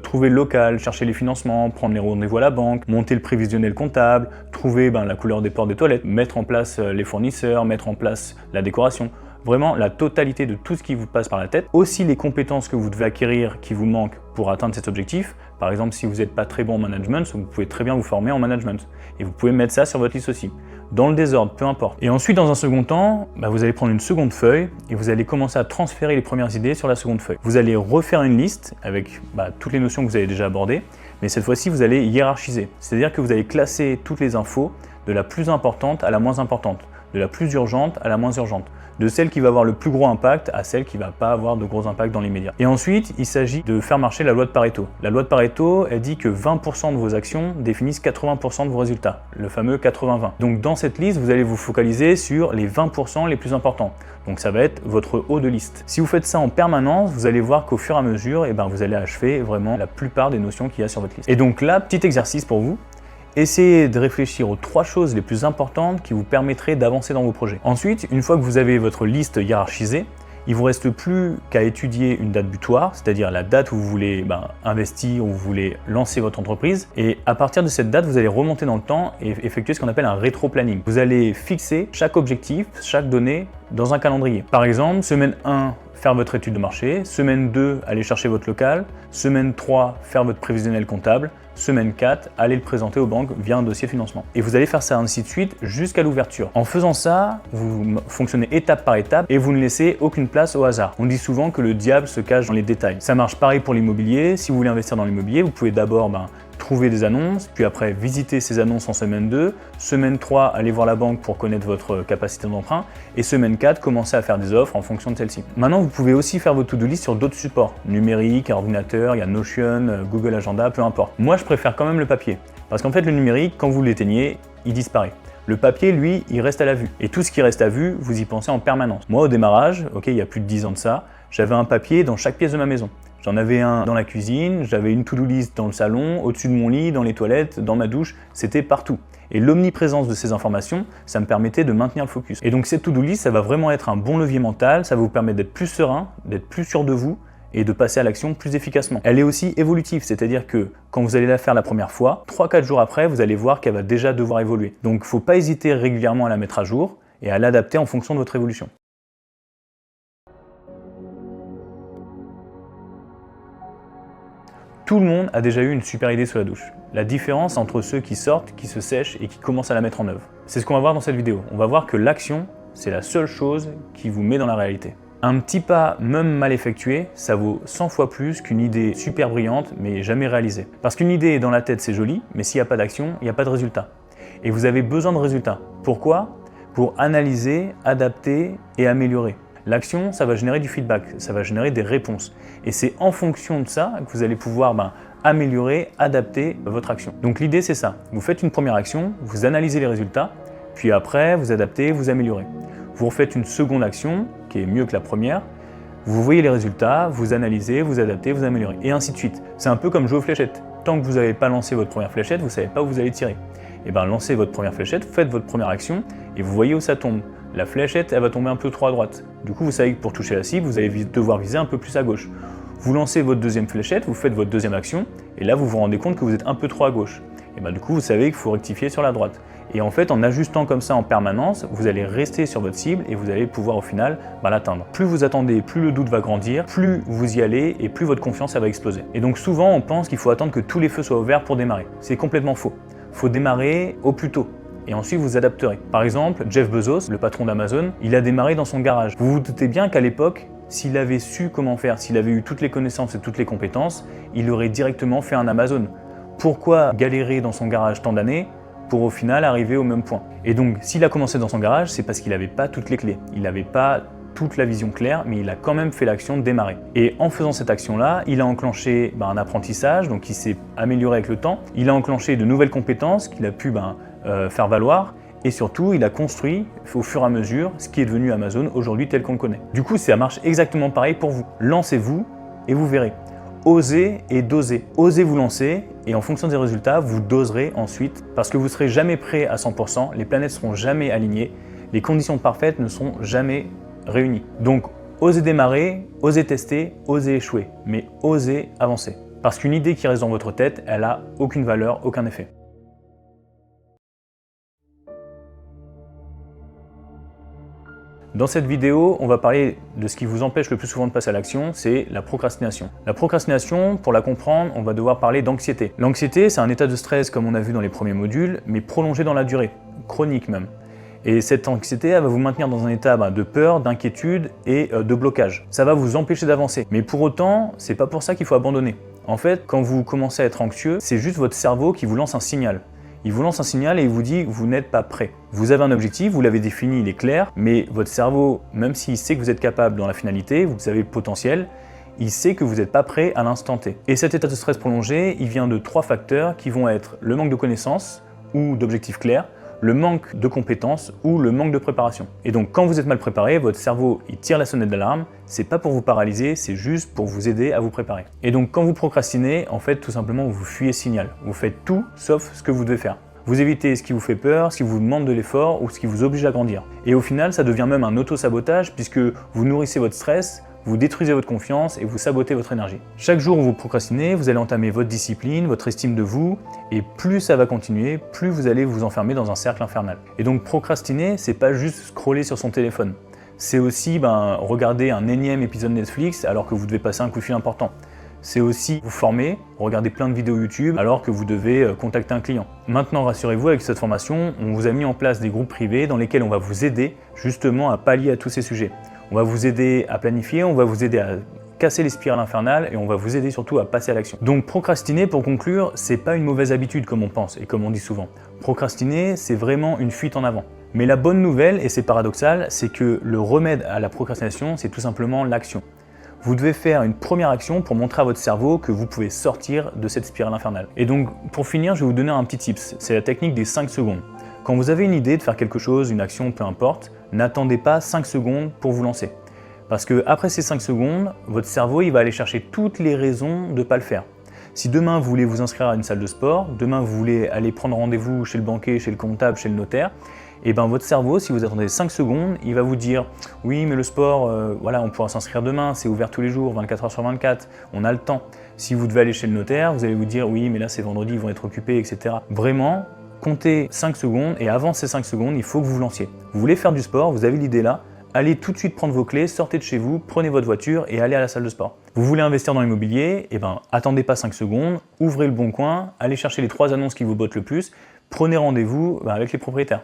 Trouver le local, chercher les financements, prendre les rendez-vous à la banque, monter le prévisionnel comptable, trouver la couleur des portes des toilettes, mettre en place les fournisseurs, mettre en place la décoration. Vraiment la totalité de tout ce qui vous passe par la tête. Aussi les compétences que vous devez acquérir qui vous manquent pour atteindre cet objectif. Par exemple, si vous n'êtes pas très bon en management, vous pouvez très bien vous former en management. Et vous pouvez mettre ça sur votre liste aussi. Dans le désordre, peu importe. Et ensuite, dans un second temps, vous allez prendre une seconde feuille et vous allez commencer à transférer les premières idées sur la seconde feuille. Vous allez refaire une liste avec toutes les notions que vous avez déjà abordées, mais cette fois-ci, vous allez hiérarchiser. C'est-à-dire que vous allez classer toutes les infos de la plus importante à la moins importante, de la plus urgente à la moins urgente, de celle qui va avoir le plus gros impact à celle qui ne va pas avoir de gros impact dans l'immédiat. Et ensuite, il s'agit de faire marcher la loi de Pareto. La loi de Pareto, elle dit que 20% de vos actions définissent 80% de vos résultats, le fameux 80-20. Donc dans cette liste, vous allez vous focaliser sur les 20% les plus importants. Donc ça va être votre haut de liste. Si vous faites ça en permanence, vous allez voir qu'au fur et à mesure, vous allez achever vraiment la plupart des notions qu'il y a sur votre liste. Et donc là, petit exercice pour vous. Essayez de réfléchir aux 3 choses les plus importantes qui vous permettraient d'avancer dans vos projets. Ensuite, une fois que vous avez votre liste hiérarchisée, il ne vous reste plus qu'à étudier une date butoir, c'est-à-dire la date où vous voulez investir, où vous voulez lancer votre entreprise. Et à partir de cette date, vous allez remonter dans le temps et effectuer ce qu'on appelle un rétro-planning. Vous allez fixer chaque objectif, chaque donnée dans un calendrier. Par exemple, semaine 1, faire votre étude de marché, semaine 2, aller chercher votre local, semaine 3, faire votre prévisionnel comptable, semaine 4, allez le présenter aux banques via un dossier de financement. Et vous allez faire ça ainsi de suite jusqu'à l'ouverture. En faisant ça, vous fonctionnez étape par étape et vous ne laissez aucune place au hasard. On dit souvent que le diable se cache dans les détails. Ça marche pareil pour l'immobilier. Si vous voulez investir dans l'immobilier, vous pouvez d'abord trouver des annonces, puis après visiter ces annonces en semaine 2, semaine 3, aller voir la banque pour connaître votre capacité d'emprunt, et semaine 4, commencer à faire des offres en fonction de celle-ci. Maintenant, vous pouvez aussi faire votre to-do list sur d'autres supports, numérique, ordinateur, il y a Notion, Google Agenda, peu importe. Moi, je préfère quand même le papier, parce qu'en fait, le numérique, quand vous l'éteignez, il disparaît. Le papier, lui, il reste à la vue. Et tout ce qui reste à vue, vous y pensez en permanence. Moi, au démarrage, il y a plus de 10 ans de ça, j'avais un papier dans chaque pièce de ma maison. J'en avais un dans la cuisine, j'avais une to-do list dans le salon, au-dessus de mon lit, dans les toilettes, dans ma douche, c'était partout. Et l'omniprésence de ces informations, ça me permettait de maintenir le focus. Et donc cette to-do list, ça va vraiment être un bon levier mental, ça va vous permettre d'être plus serein, d'être plus sûr de vous et de passer à l'action plus efficacement. Elle est aussi évolutive, c'est-à-dire que quand vous allez la faire la première fois, 3-4 jours après, vous allez voir qu'elle va déjà devoir évoluer. Donc il ne faut pas hésiter régulièrement à la mettre à jour et à l'adapter en fonction de votre évolution. Tout le monde a déjà eu une super idée sous la douche. La différence entre ceux qui sortent, qui se sèchent et qui commencent à la mettre en œuvre. C'est ce qu'on va voir dans cette vidéo. On va voir que l'action, c'est la seule chose qui vous met dans la réalité. Un petit pas, même mal effectué, ça vaut 100 fois plus qu'une idée super brillante mais jamais réalisée. Parce qu'une idée dans la tête, c'est joli, mais s'il n'y a pas d'action, il n'y a pas de résultat. Et vous avez besoin de résultats. Pourquoi ? Pour analyser, adapter et améliorer. L'action, ça va générer du feedback, ça va générer des réponses. Et c'est en fonction de ça que vous allez pouvoir améliorer, adapter votre action. Donc l'idée, c'est ça. Vous faites une première action, vous analysez les résultats, puis après, vous adaptez, vous améliorez. Vous refaites une seconde action, qui est mieux que la première, vous voyez les résultats, vous analysez, vous adaptez, vous améliorez, et ainsi de suite. C'est un peu comme jouer aux fléchettes. tant que vous n'avez pas lancé votre première fléchette, vous ne savez pas où vous allez tirer. Et bien lancez votre première fléchette, faites votre première action et vous voyez où ça tombe. La fléchette, elle va tomber un peu trop à droite. Du coup, vous savez que pour toucher la cible, vous allez devoir viser un peu plus à gauche. Vous lancez votre deuxième fléchette, vous faites votre deuxième action, et là, vous vous rendez compte que vous êtes un peu trop à gauche. Et bien du coup, vous savez qu'il faut rectifier sur la droite. Et en fait, en ajustant comme ça en permanence, vous allez rester sur votre cible et vous allez pouvoir au final l'atteindre. Plus vous attendez, plus le doute va grandir, plus vous y allez et plus votre confiance elle va exploser. Et donc souvent, on pense qu'il faut attendre que tous les feux soient ouverts pour démarrer. C'est complètement faux. Il faut démarrer au plus tôt. Et ensuite vous adapterez. Par exemple, Jeff Bezos, le patron d'Amazon, il a démarré dans son garage. Vous vous doutez bien qu'à l'époque, s'il avait su comment faire, s'il avait eu toutes les connaissances et toutes les compétences, il aurait directement fait un Amazon. Pourquoi galérer dans son garage tant d'années pour au final arriver au même point? Et donc, s'il a commencé dans son garage, c'est parce qu'il n'avait pas toutes les clés. Il n'avait pas toute la vision claire, mais il a quand même fait l'action de démarrer. Et en faisant cette action-là, il a enclenché un apprentissage, donc il s'est amélioré avec le temps. Il a enclenché de nouvelles compétences qu'il a pu faire valoir. Et surtout, il a construit au fur et à mesure ce qui est devenu Amazon aujourd'hui tel qu'on le connaît. Du coup, ça marche exactement pareil pour vous. Lancez-vous et vous verrez. Osez et dosez. Osez vous lancer et en fonction des résultats, vous doserez ensuite parce que vous ne serez jamais prêt à 100%, les planètes ne seront jamais alignées, les conditions parfaites ne seront jamais réunies. Donc, osez démarrer, osez tester, osez échouer, mais osez avancer. Parce qu'une idée qui reste dans votre tête, elle n'a aucune valeur, aucun effet. Dans cette vidéo, on va parler de ce qui vous empêche le plus souvent de passer à l'action, c'est la procrastination. La procrastination, pour la comprendre, on va devoir parler d'anxiété. L'anxiété, c'est un état de stress, comme on a vu dans les premiers modules, mais prolongé dans la durée, chronique même. Et cette anxiété, elle va vous maintenir dans un état de peur, d'inquiétude et de blocage. Ça va vous empêcher d'avancer. Mais pour autant, c'est pas pour ça qu'il faut abandonner. En fait, quand vous commencez à être anxieux, c'est juste votre cerveau qui vous lance un signal. Il vous lance un signal et il vous dit « vous n'êtes pas prêt ». Vous avez un objectif, vous l'avez défini, il est clair, mais votre cerveau, même s'il sait que vous êtes capable dans la finalité, vous avez le potentiel, il sait que vous n'êtes pas prêt à l'instant T. Et cet état de stress prolongé, il vient de 3 facteurs qui vont être le manque de connaissances ou d'objectifs clairs, le manque de compétences ou le manque de préparation. Et donc quand vous êtes mal préparé, votre cerveau il tire la sonnette d'alarme, c'est pas pour vous paralyser, c'est juste pour vous aider à vous préparer. Et donc quand vous procrastinez, en fait tout simplement vous fuyez ce signal. Vous faites tout sauf ce que vous devez faire. Vous évitez ce qui vous fait peur, ce qui vous demande de l'effort ou ce qui vous oblige à grandir. Et au final, ça devient même un auto-sabotage puisque vous nourrissez votre stress, vous détruisez votre confiance et vous sabotez votre énergie. Chaque jour où vous procrastinez, vous allez entamer votre discipline, votre estime de vous, et plus ça va continuer, plus vous allez vous enfermer dans un cercle infernal. Et donc procrastiner, c'est pas juste scroller sur son téléphone. C'est aussi regarder un énième épisode Netflix alors que vous devez passer un coup de fil important. C'est aussi vous former, regarder plein de vidéos YouTube alors que vous devez contacter un client. Maintenant, rassurez-vous, avec cette formation, on vous a mis en place des groupes privés dans lesquels on va vous aider justement à pallier à tous ces sujets. On va vous aider à planifier, on va vous aider à casser les spirales infernales et on va vous aider surtout à passer à l'action. Donc procrastiner, pour conclure, c'est pas une mauvaise habitude comme on pense et comme on dit souvent. Procrastiner, c'est vraiment une fuite en avant. Mais la bonne nouvelle, et c'est paradoxal, c'est que le remède à la procrastination, c'est tout simplement l'action. Vous devez faire une première action pour montrer à votre cerveau que vous pouvez sortir de cette spirale infernale. Et donc, pour finir, je vais vous donner un petit tips. C'est la technique des 5 secondes. Quand vous avez une idée de faire quelque chose, une action, peu importe, n'attendez pas 5 secondes pour vous lancer. Parce que après ces 5 secondes, votre cerveau il va aller chercher toutes les raisons de ne pas le faire. Si demain vous voulez vous inscrire à une salle de sport, demain vous voulez aller prendre rendez-vous chez le banquier, chez le comptable, chez le notaire, et votre cerveau, si vous attendez 5 secondes, il va vous dire « oui, mais le sport, on pourra s'inscrire demain, c'est ouvert tous les jours, 24 heures sur 24, on a le temps. » Si vous devez aller chez le notaire, vous allez vous dire « oui, mais là c'est vendredi, ils vont être occupés, etc. » Vraiment, comptez 5 secondes et avant ces 5 secondes, il faut que vous vous lanciez. Vous voulez faire du sport, vous avez l'idée là, allez tout de suite prendre vos clés, sortez de chez vous, prenez votre voiture et allez à la salle de sport. Vous voulez investir dans l'immobilier, attendez pas 5 secondes, ouvrez le bon coin, allez chercher les 3 annonces qui vous bottent le plus, prenez rendez-vous avec les propriétaires.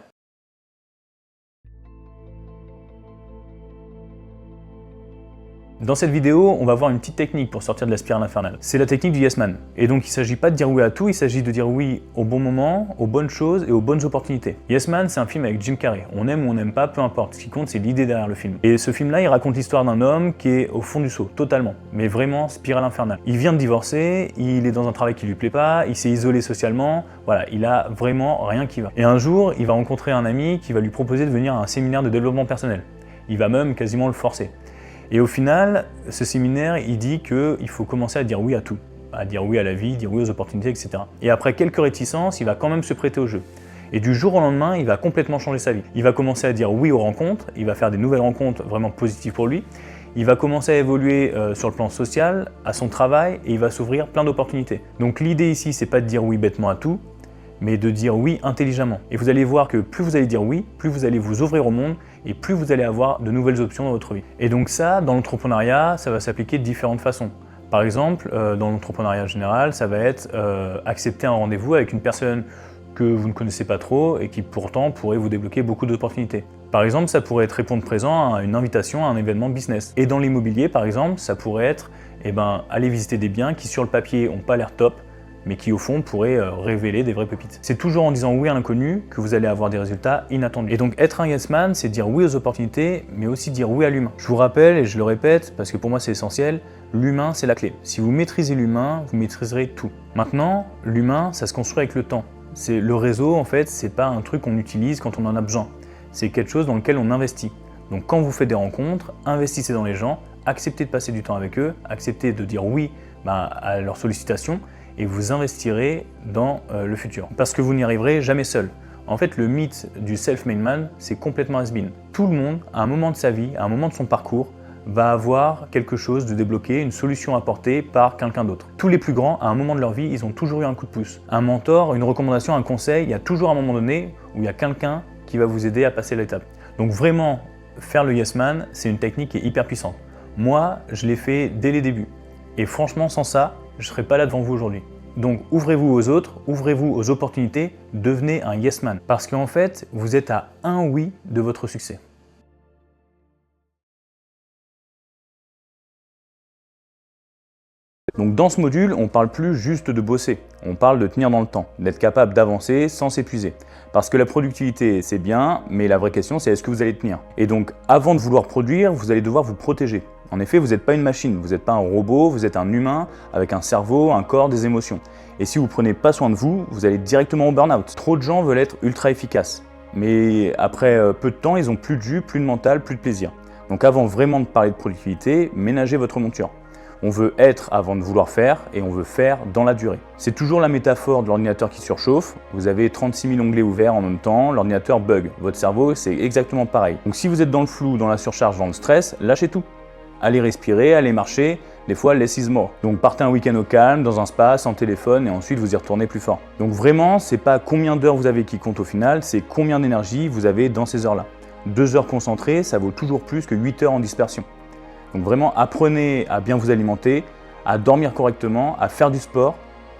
Dans cette vidéo, on va voir une petite technique pour sortir de la spirale infernale. C'est la technique du yes man. Et donc il ne s'agit pas de dire oui à tout, il s'agit de dire oui au bon moment, aux bonnes choses et aux bonnes opportunités. Yes Man, c'est un film avec Jim Carrey. On aime ou on n'aime pas, peu importe. Ce qui compte, c'est l'idée derrière le film. Et ce film-là, il raconte l'histoire d'un homme qui est au fond du seau, totalement. Mais vraiment spirale infernale. Il vient de divorcer, il est dans un travail qui lui plaît pas, il s'est isolé socialement, voilà, il a vraiment rien qui va. Et un jour, il va rencontrer un ami qui va lui proposer de venir à un séminaire de développement personnel. Il va même quasiment le forcer. Et au final, ce séminaire, il dit qu'il faut commencer à dire oui à tout. à dire oui à la vie, dire oui aux opportunités, etc. Et après quelques réticences, il va quand même se prêter au jeu. Et du jour au lendemain, il va complètement changer sa vie. Il va commencer à dire oui aux rencontres, il va faire des nouvelles rencontres vraiment positives pour lui. Il va commencer à évoluer sur le plan social, à son travail, et il va s'ouvrir plein d'opportunités. Donc l'idée ici, c'est pas de dire oui bêtement à tout, mais de dire oui intelligemment. Et vous allez voir que plus vous allez dire oui, plus vous allez vous ouvrir au monde, et plus vous allez avoir de nouvelles options dans votre vie. Et donc ça, dans l'entrepreneuriat, ça va s'appliquer de différentes façons. Par exemple, dans l'entrepreneuriat général, ça va être accepter un rendez-vous avec une personne que vous ne connaissez pas trop et qui pourtant pourrait vous débloquer beaucoup d'opportunités. Par exemple, ça pourrait être répondre présent à une invitation à un événement business. Et dans l'immobilier, par exemple, ça pourrait être aller visiter des biens qui sur le papier n'ont pas l'air top, mais qui au fond pourraient révéler des vraies pépites. C'est toujours en disant oui à l'inconnu que vous allez avoir des résultats inattendus. Et donc être un yes man, c'est dire oui aux opportunités, mais aussi dire oui à l'humain. Je vous rappelle, et je le répète, parce que pour moi c'est essentiel, l'humain c'est la clé. Si vous maîtrisez l'humain, vous maîtriserez tout. Maintenant, l'humain, ça se construit avec le temps. Le réseau, en fait, c'est pas un truc qu'on utilise quand on en a besoin. C'est quelque chose dans lequel on investit. Donc quand vous faites des rencontres, investissez dans les gens, acceptez de passer du temps avec eux, acceptez de dire oui à leurs sollicitations et vous investirez dans le futur. Parce que vous n'y arriverez jamais seul. En fait, le mythe du self-made man, c'est complètement has-been. Tout le monde, à un moment de sa vie, à un moment de son parcours, va avoir quelque chose de débloqué, une solution apportée par quelqu'un d'autre. Tous les plus grands, à un moment de leur vie, ils ont toujours eu un coup de pouce. Un mentor, une recommandation, un conseil, il y a toujours un moment donné où il y a quelqu'un qui va vous aider à passer l'étape. Donc vraiment, faire le yes man, c'est une technique qui est hyper puissante. Moi, je l'ai fait dès les débuts. Et franchement, sans ça, je ne serais pas là devant vous aujourd'hui. Donc ouvrez-vous aux autres, ouvrez-vous aux opportunités, devenez un yes man. Parce qu'en fait, vous êtes à un oui de votre succès. Donc dans ce module, on ne parle plus juste de bosser, on parle de tenir dans le temps, d'être capable d'avancer sans s'épuiser. Parce que la productivité, c'est bien, mais la vraie question, c'est est-ce que vous allez tenir? Et donc, avant de vouloir produire, vous allez devoir vous protéger. En effet, vous n'êtes pas une machine, vous n'êtes pas un robot, vous êtes un humain avec un cerveau, un corps, des émotions. Et si vous ne prenez pas soin de vous, vous allez directement au burn-out. Trop de gens veulent être ultra efficaces. Mais après peu de temps, ils n'ont plus de jus, plus de mental, plus de plaisir. Donc avant vraiment de parler de productivité, ménagez votre monture. On veut être avant de vouloir faire et on veut faire dans la durée. C'est toujours la métaphore de l'ordinateur qui surchauffe. Vous avez 36 000 onglets ouverts en même temps, l'ordinateur bug. Votre cerveau, c'est exactement pareil. Donc si vous êtes dans le flou, dans la surcharge, dans le stress, lâchez tout. Allez respirer, allez marcher, des fois less is more. Donc partez un week-end au calme, dans un spa, sans téléphone et ensuite vous y retournez plus fort. Donc vraiment, c'est pas combien d'heures vous avez qui compte au final, c'est combien d'énergie vous avez dans ces heures-là. 2 heures concentrées, ça vaut toujours plus que 8 heures en dispersion. Donc vraiment, apprenez à bien vous alimenter, à dormir correctement, à faire du sport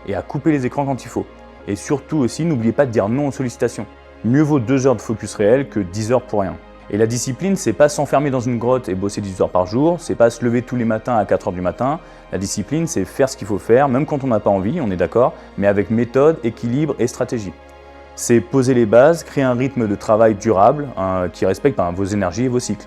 et à couper les écrans quand il faut. Et surtout aussi, n'oubliez pas de dire non aux sollicitations. Mieux vaut 2 heures de focus réel que 10 heures pour rien. Et la discipline, c'est pas s'enfermer dans une grotte et bosser 18 heures par jour, c'est pas se lever tous les matins à 4 heures du matin. La discipline, c'est faire ce qu'il faut faire, même quand on n'a pas envie, on est d'accord, mais avec méthode, équilibre et stratégie. C'est poser les bases, créer un rythme de travail durable qui respecte vos énergies et vos cycles.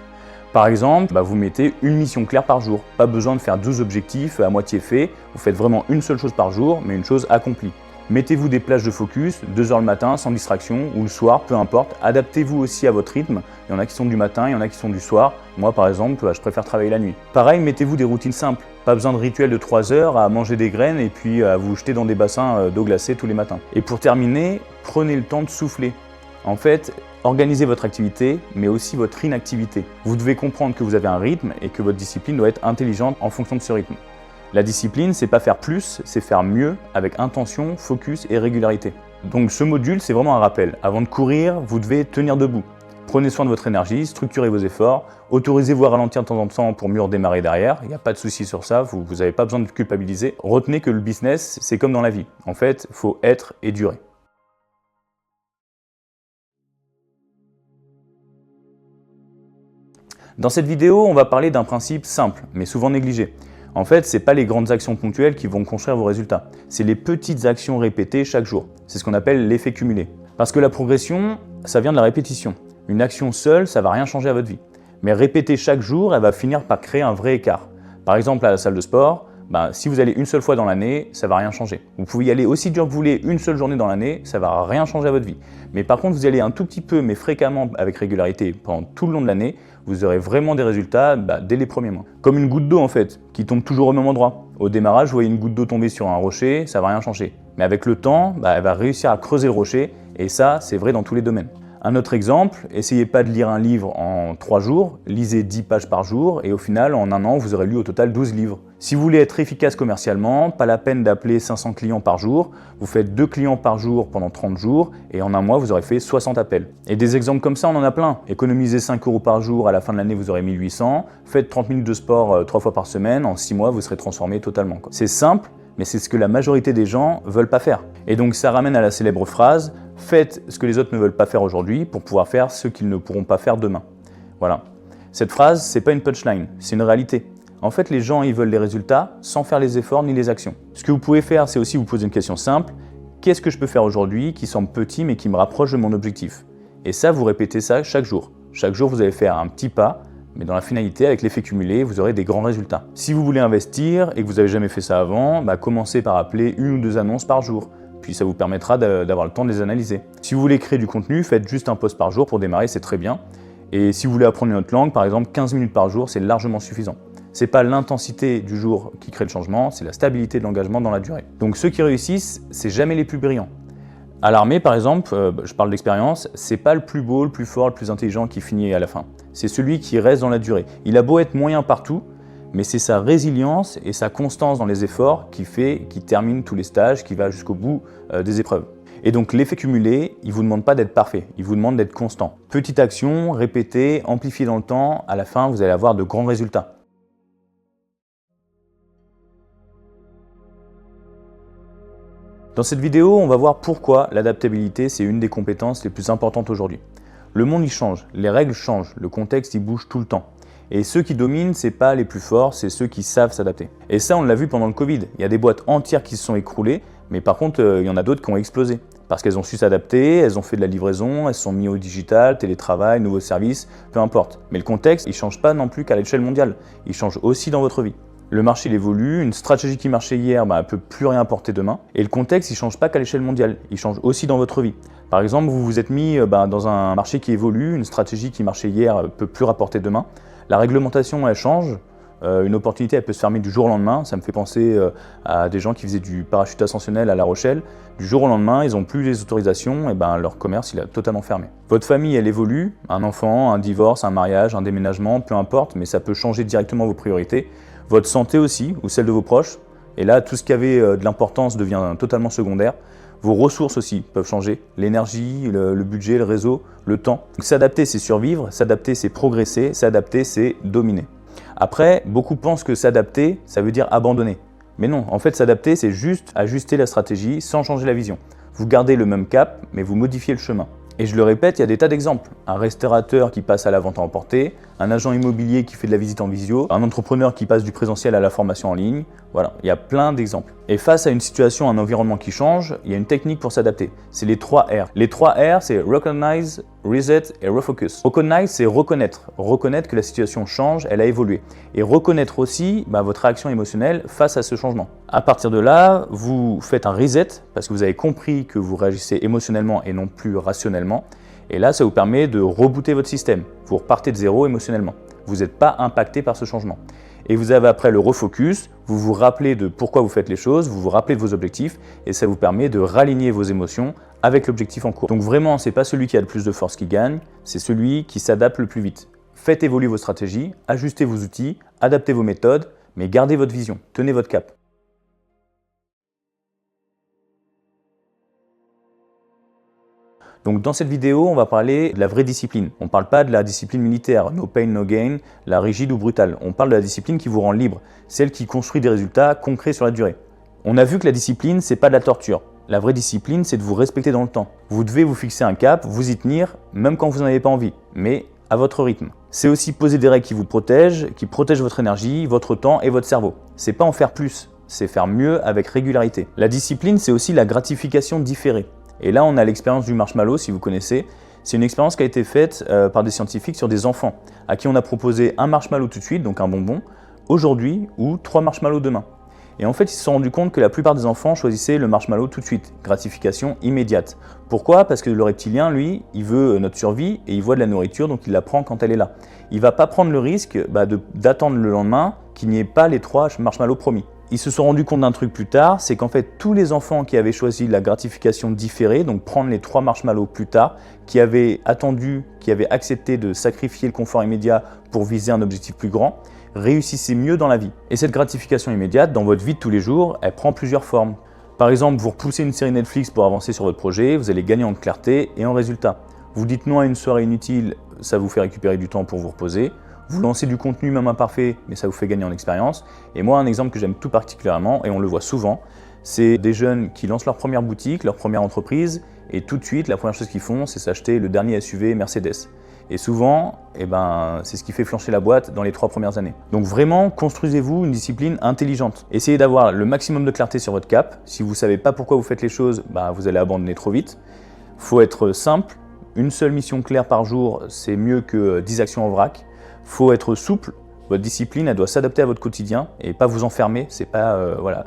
Par exemple, vous mettez une mission claire par jour. Pas besoin de faire 12 objectifs à moitié faits. Vous faites vraiment une seule chose par jour, mais une chose accomplie. Mettez-vous des plages de focus, 2 heures le matin, sans distraction, ou le soir, peu importe. Adaptez-vous aussi à votre rythme. Il y en a qui sont du matin, il y en a qui sont du soir. Moi, par exemple, je préfère travailler la nuit. Pareil, mettez-vous des routines simples. Pas besoin de rituels de 3 heures à manger des graines et puis à vous jeter dans des bassins d'eau glacée tous les matins. Et pour terminer, prenez le temps de souffler. En fait, organisez votre activité, mais aussi votre inactivité. Vous devez comprendre que vous avez un rythme et que votre discipline doit être intelligente en fonction de ce rythme. La discipline, c'est pas faire plus, c'est faire mieux avec intention, focus et régularité. Donc ce module, c'est vraiment un rappel. Avant de courir, vous devez tenir debout. Prenez soin de votre énergie, structurez vos efforts, autorisez-vous à ralentir de temps en temps pour mieux redémarrer derrière. Il n'y a pas de souci sur ça, vous n'avez pas besoin de culpabiliser. Retenez que le business, c'est comme dans la vie. En fait, il faut être et durer. Dans cette vidéo, on va parler d'un principe simple, mais souvent négligé. En fait, ce n'est pas les grandes actions ponctuelles qui vont construire vos résultats. C'est les petites actions répétées chaque jour. C'est ce qu'on appelle l'effet cumulé. Parce que la progression, ça vient de la répétition. Une action seule, ça ne va rien changer à votre vie. Mais répéter chaque jour, elle va finir par créer un vrai écart. Par exemple, à la salle de sport, si vous allez une seule fois dans l'année, ça ne va rien changer. Vous pouvez y aller aussi dur que vous voulez une seule journée dans l'année, ça ne va rien changer à votre vie. Mais par contre, vous y allez un tout petit peu, mais fréquemment, avec régularité, pendant tout le long de l'année, vous aurez vraiment des résultats dès les premiers mois. Comme une goutte d'eau en fait, qui tombe toujours au même endroit. Au démarrage, vous voyez une goutte d'eau tomber sur un rocher, ça ne va rien changer. Mais avec le temps, elle va réussir à creuser le rocher, et ça, c'est vrai dans tous les domaines. Un autre exemple, essayez pas de lire un livre en 3 jours, lisez 10 pages par jour et au final, en un an, vous aurez lu au total 12 livres. Si vous voulez être efficace commercialement, pas la peine d'appeler 500 clients par jour, vous faites 2 clients par jour pendant 30 jours et en un mois, vous aurez fait 60 appels. Et des exemples comme ça, on en a plein. Économisez 5 € par jour, à la fin de l'année, vous aurez 1800. Faites 30 minutes de sport 3 fois par semaine, en 6 mois, vous serez transformé totalement. C'est simple, mais c'est ce que la majorité des gens veulent pas faire. Et donc ça ramène à la célèbre phrase « Faites ce que les autres ne veulent pas faire aujourd'hui pour pouvoir faire ce qu'ils ne pourront pas faire demain ». Voilà. Cette phrase, c'est pas une punchline, c'est une réalité. En fait, les gens, ils veulent les résultats sans faire les efforts ni les actions. Ce que vous pouvez faire, c'est aussi vous poser une question simple. Qu'est-ce que je peux faire aujourd'hui qui semble petit mais qui me rapproche de mon objectif? Et ça, vous répétez ça chaque jour. Chaque jour, vous allez faire un petit pas, mais dans la finalité, avec l'effet cumulé, vous aurez des grands résultats. Si vous voulez investir et que vous n'avez jamais fait ça avant, commencez par appeler 1 ou 2 annonces par jour. Puis ça vous permettra d'avoir le temps de les analyser. Si vous voulez créer du contenu, faites juste un post par jour pour démarrer, c'est très bien. Et si vous voulez apprendre une autre langue, par exemple, 15 minutes par jour, c'est largement suffisant. C'est pas l'intensité du jour qui crée le changement, c'est la stabilité de l'engagement dans la durée. Donc ceux qui réussissent, c'est jamais les plus brillants. À l'armée, par exemple, je parle d'expérience, c'est pas le plus beau, le plus fort, le plus intelligent qui finit à la fin. C'est celui qui reste dans la durée. Il a beau être moyen partout, mais c'est sa résilience et sa constance dans les efforts qui termine tous les stages, qui va jusqu'au bout des épreuves. Et donc l'effet cumulé, il ne vous demande pas d'être parfait, il vous demande d'être constant. Petite action, répétée, amplifiée dans le temps, à la fin, vous allez avoir de grands résultats. Dans cette vidéo, on va voir pourquoi l'adaptabilité, c'est une des compétences les plus importantes aujourd'hui. Le monde, il change, les règles changent, le contexte, il bouge tout le temps. Et ceux qui dominent, c'est pas les plus forts, c'est ceux qui savent s'adapter. Et ça, on l'a vu pendant le Covid. Il y a des boîtes entières qui se sont écroulées, mais par contre, il y en a d'autres qui ont explosé. Parce qu'elles ont su s'adapter, elles ont fait de la livraison, elles se sont mises au digital, télétravail, nouveaux services, peu importe. Mais le contexte, il ne change pas non plus qu'à l'échelle mondiale. Il change aussi dans votre vie. Le marché il évolue, une stratégie qui marchait hier, elle ne peut plus rien apporter demain. Et le contexte, il ne change pas qu'à l'échelle mondiale, il change aussi dans votre vie. Par exemple, vous vous êtes mis dans un marché qui évolue, une stratégie qui marchait hier ne peut plus rapporter demain. La réglementation, elle change. Une opportunité, elle peut se fermer du jour au lendemain. Ça me fait penser à des gens qui faisaient du parachute ascensionnel à La Rochelle. Du jour au lendemain, ils n'ont plus les autorisations, et leur commerce, il a totalement fermé. Votre famille, elle évolue. Un enfant, un divorce, un mariage, un déménagement, peu importe, mais ça peut changer directement vos priorités. Votre santé aussi, ou celle de vos proches. Et là, tout ce qui avait de l'importance devient totalement secondaire. Vos ressources aussi peuvent changer. L'énergie, le budget, le réseau, le temps. S'adapter, c'est survivre. S'adapter, c'est progresser. S'adapter, c'est dominer. Après, beaucoup pensent que s'adapter, ça veut dire abandonner. Mais non, en fait, s'adapter, c'est juste ajuster la stratégie sans changer la vision. Vous gardez le même cap, mais vous modifiez le chemin. Et je le répète, il y a des tas d'exemples. Un restaurateur qui passe à la vente à emporter, un agent immobilier qui fait de la visite en visio, un entrepreneur qui passe du présentiel à la formation en ligne. Voilà, il y a plein d'exemples. Et face à une situation, un environnement qui change, il y a une technique pour s'adapter. C'est les 3 R. Les 3 R, c'est Recognize, Reset et Refocus. Recognize, c'est reconnaître. Reconnaître que la situation change, elle a évolué. Et reconnaître aussi votre réaction émotionnelle face à ce changement. À partir de là, vous faites un reset parce que vous avez compris que vous réagissez émotionnellement et non plus rationnellement. Et là, ça vous permet de rebooter votre système. Vous repartez de zéro émotionnellement. Vous n'êtes pas impacté par ce changement. Et vous avez après le refocus, vous vous rappelez de pourquoi vous faites les choses, vous vous rappelez de vos objectifs et ça vous permet de raligner vos émotions avec l'objectif en cours. Donc vraiment, ce n'est pas celui qui a le plus de force qui gagne, c'est celui qui s'adapte le plus vite. Faites évoluer vos stratégies, ajustez vos outils, adaptez vos méthodes, mais gardez votre vision, tenez votre cap. Donc dans cette vidéo, on va parler de la vraie discipline. On ne parle pas de la discipline militaire, no pain, no gain, la rigide ou brutale. On parle de la discipline qui vous rend libre, celle qui construit des résultats concrets sur la durée. On a vu que la discipline, c'est pas de la torture. La vraie discipline, c'est de vous respecter dans le temps. Vous devez vous fixer un cap, vous y tenir, même quand vous n'en avez pas envie, mais à votre rythme. C'est aussi poser des règles qui vous protègent votre énergie, votre temps et votre cerveau. C'est pas en faire plus, c'est faire mieux avec régularité. La discipline, c'est aussi la gratification différée. Et là, on a l'expérience du marshmallow, si vous connaissez. C'est une expérience qui a été faite par des scientifiques sur des enfants, à qui on a proposé un marshmallow tout de suite, donc un bonbon, aujourd'hui, ou 3 marshmallows demain. Et en fait, ils se sont rendus compte que la plupart des enfants choisissaient le marshmallow tout de suite, gratification immédiate. Pourquoi? Parce que le reptilien, lui, il veut notre survie et il voit de la nourriture, donc il la prend quand elle est là. Il ne va pas prendre le risque d'attendre le lendemain qu'il n'y ait pas les 3 marshmallows promis. Ils se sont rendus compte d'un truc plus tard, c'est qu'en fait tous les enfants qui avaient choisi la gratification différée, donc prendre les 3 marshmallows plus tard, qui avaient attendu, qui avaient accepté de sacrifier le confort immédiat pour viser un objectif plus grand, réussissez mieux dans la vie. Et cette gratification immédiate, dans votre vie de tous les jours, elle prend plusieurs formes. Par exemple, vous repoussez une série Netflix pour avancer sur votre projet, vous allez gagner en clarté et en résultat. Vous dites non à une soirée inutile, ça vous fait récupérer du temps pour vous reposer. Vous lancez du contenu même imparfait, mais ça vous fait gagner en expérience. Et moi, un exemple que j'aime tout particulièrement, et on le voit souvent, c'est des jeunes qui lancent leur première boutique, leur première entreprise, et tout de suite, la première chose qu'ils font, c'est s'acheter le dernier SUV Mercedes. Et souvent, c'est ce qui fait flancher la boîte dans les 3 premières années. Donc vraiment, construisez-vous une discipline intelligente. Essayez d'avoir le maximum de clarté sur votre cap. Si vous ne savez pas pourquoi vous faites les choses, vous allez abandonner trop vite. Il faut être simple. Une seule mission claire par jour, c'est mieux que 10 actions en vrac. Il faut être souple. Votre discipline, elle doit s'adapter à votre quotidien et pas vous enfermer. Ce n'est pas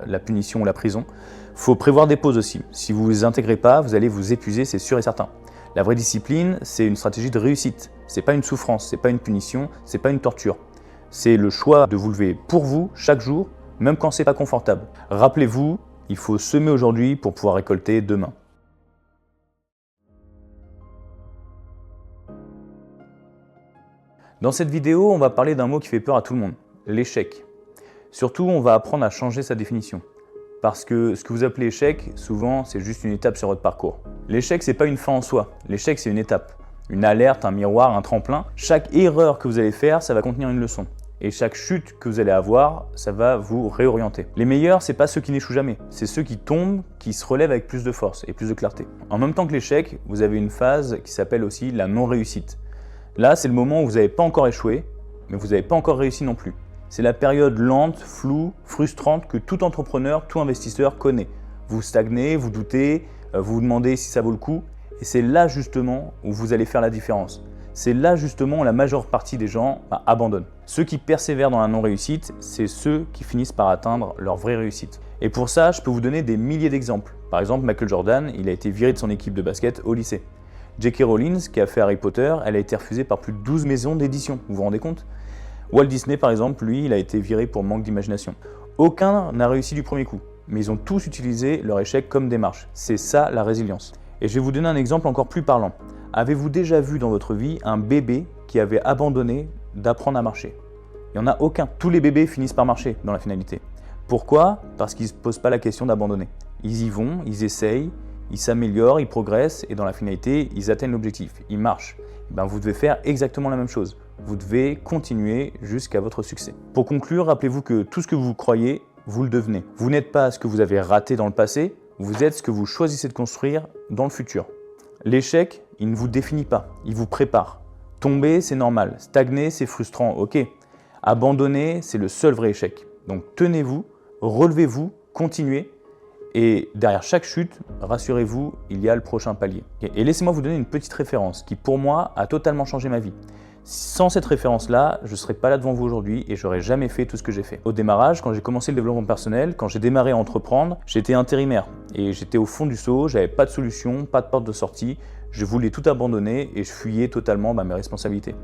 la punition ou la prison. Il faut prévoir des pauses aussi. Si vous ne vous intégrez pas, vous allez vous épuiser, c'est sûr et certain. La vraie discipline, c'est une stratégie de réussite. Ce n'est pas une souffrance, ce n'est pas une punition, ce n'est pas une torture. C'est le choix de vous lever pour vous chaque jour, même quand ce n'est pas confortable. Rappelez-vous, il faut semer aujourd'hui pour pouvoir récolter demain. Dans cette vidéo, on va parler d'un mot qui fait peur à tout le monde, l'échec. Surtout, on va apprendre à changer sa définition. Parce que ce que vous appelez échec, souvent, c'est juste une étape sur votre parcours. L'échec, ce n'est pas une fin en soi. L'échec, c'est une étape. Une alerte, un miroir, un tremplin. Chaque erreur que vous allez faire, ça va contenir une leçon. Et chaque chute que vous allez avoir, ça va vous réorienter. Les meilleurs, ce n'est pas ceux qui n'échouent jamais. C'est ceux qui tombent, qui se relèvent avec plus de force et plus de clarté. En même temps que l'échec, vous avez une phase qui s'appelle aussi la non-réussite. Là, c'est le moment où vous n'avez pas encore échoué, mais vous n'avez pas encore réussi non plus. C'est la période lente, floue, frustrante que tout entrepreneur, tout investisseur connaît. Vous stagnez, vous doutez, vous vous demandez si ça vaut le coup. Et c'est là justement où vous allez faire la différence. C'est là justement où la majeure partie des gens abandonnent. Ceux qui persévèrent dans la non-réussite, c'est ceux qui finissent par atteindre leur vraie réussite. Et pour ça, je peux vous donner des milliers d'exemples. Par exemple, Michael Jordan, il a été viré de son équipe de basket au lycée. J.K. Rowling, qui a fait Harry Potter, elle a été refusée par plus de 12 maisons d'édition. Vous vous rendez compte ? Walt Disney, par exemple, lui, il a été viré pour manque d'imagination. Aucun n'a réussi du premier coup, mais ils ont tous utilisé leur échec comme démarche. C'est ça la résilience. Et je vais vous donner un exemple encore plus parlant. Avez-vous déjà vu dans votre vie un bébé qui avait abandonné d'apprendre à marcher? Il n'y en a aucun. Tous les bébés finissent par marcher dans la finalité. Pourquoi? Parce qu'ils ne se posent pas la question d'abandonner. Ils y vont, ils essayent, ils s'améliorent, ils progressent et dans la finalité, ils atteignent l'objectif, ils marchent. Vous devez faire exactement la même chose. Vous devez continuer jusqu'à votre succès. Pour conclure, rappelez-vous que tout ce que vous croyez, vous le devenez. Vous n'êtes pas ce que vous avez raté dans le passé, vous êtes ce que vous choisissez de construire dans le futur. L'échec, il ne vous définit pas, il vous prépare. Tomber, c'est normal. Stagner, c'est frustrant, ok. Abandonner, c'est le seul vrai échec. Donc tenez-vous, relevez-vous, continuez. Et derrière chaque chute, rassurez-vous, il y a le prochain palier. Et laissez-moi vous donner une petite référence qui, pour moi, a totalement changé ma vie. Sans cette référence-là, je ne serais pas là devant vous aujourd'hui et je n'aurais jamais fait tout ce que j'ai fait. Au démarrage, quand j'ai commencé le développement personnel, quand j'ai démarré à entreprendre, j'étais intérimaire et j'étais au fond du seau, j'avais pas de solution, pas de porte de sortie, je voulais tout abandonner et je fuyais totalement mes responsabilités.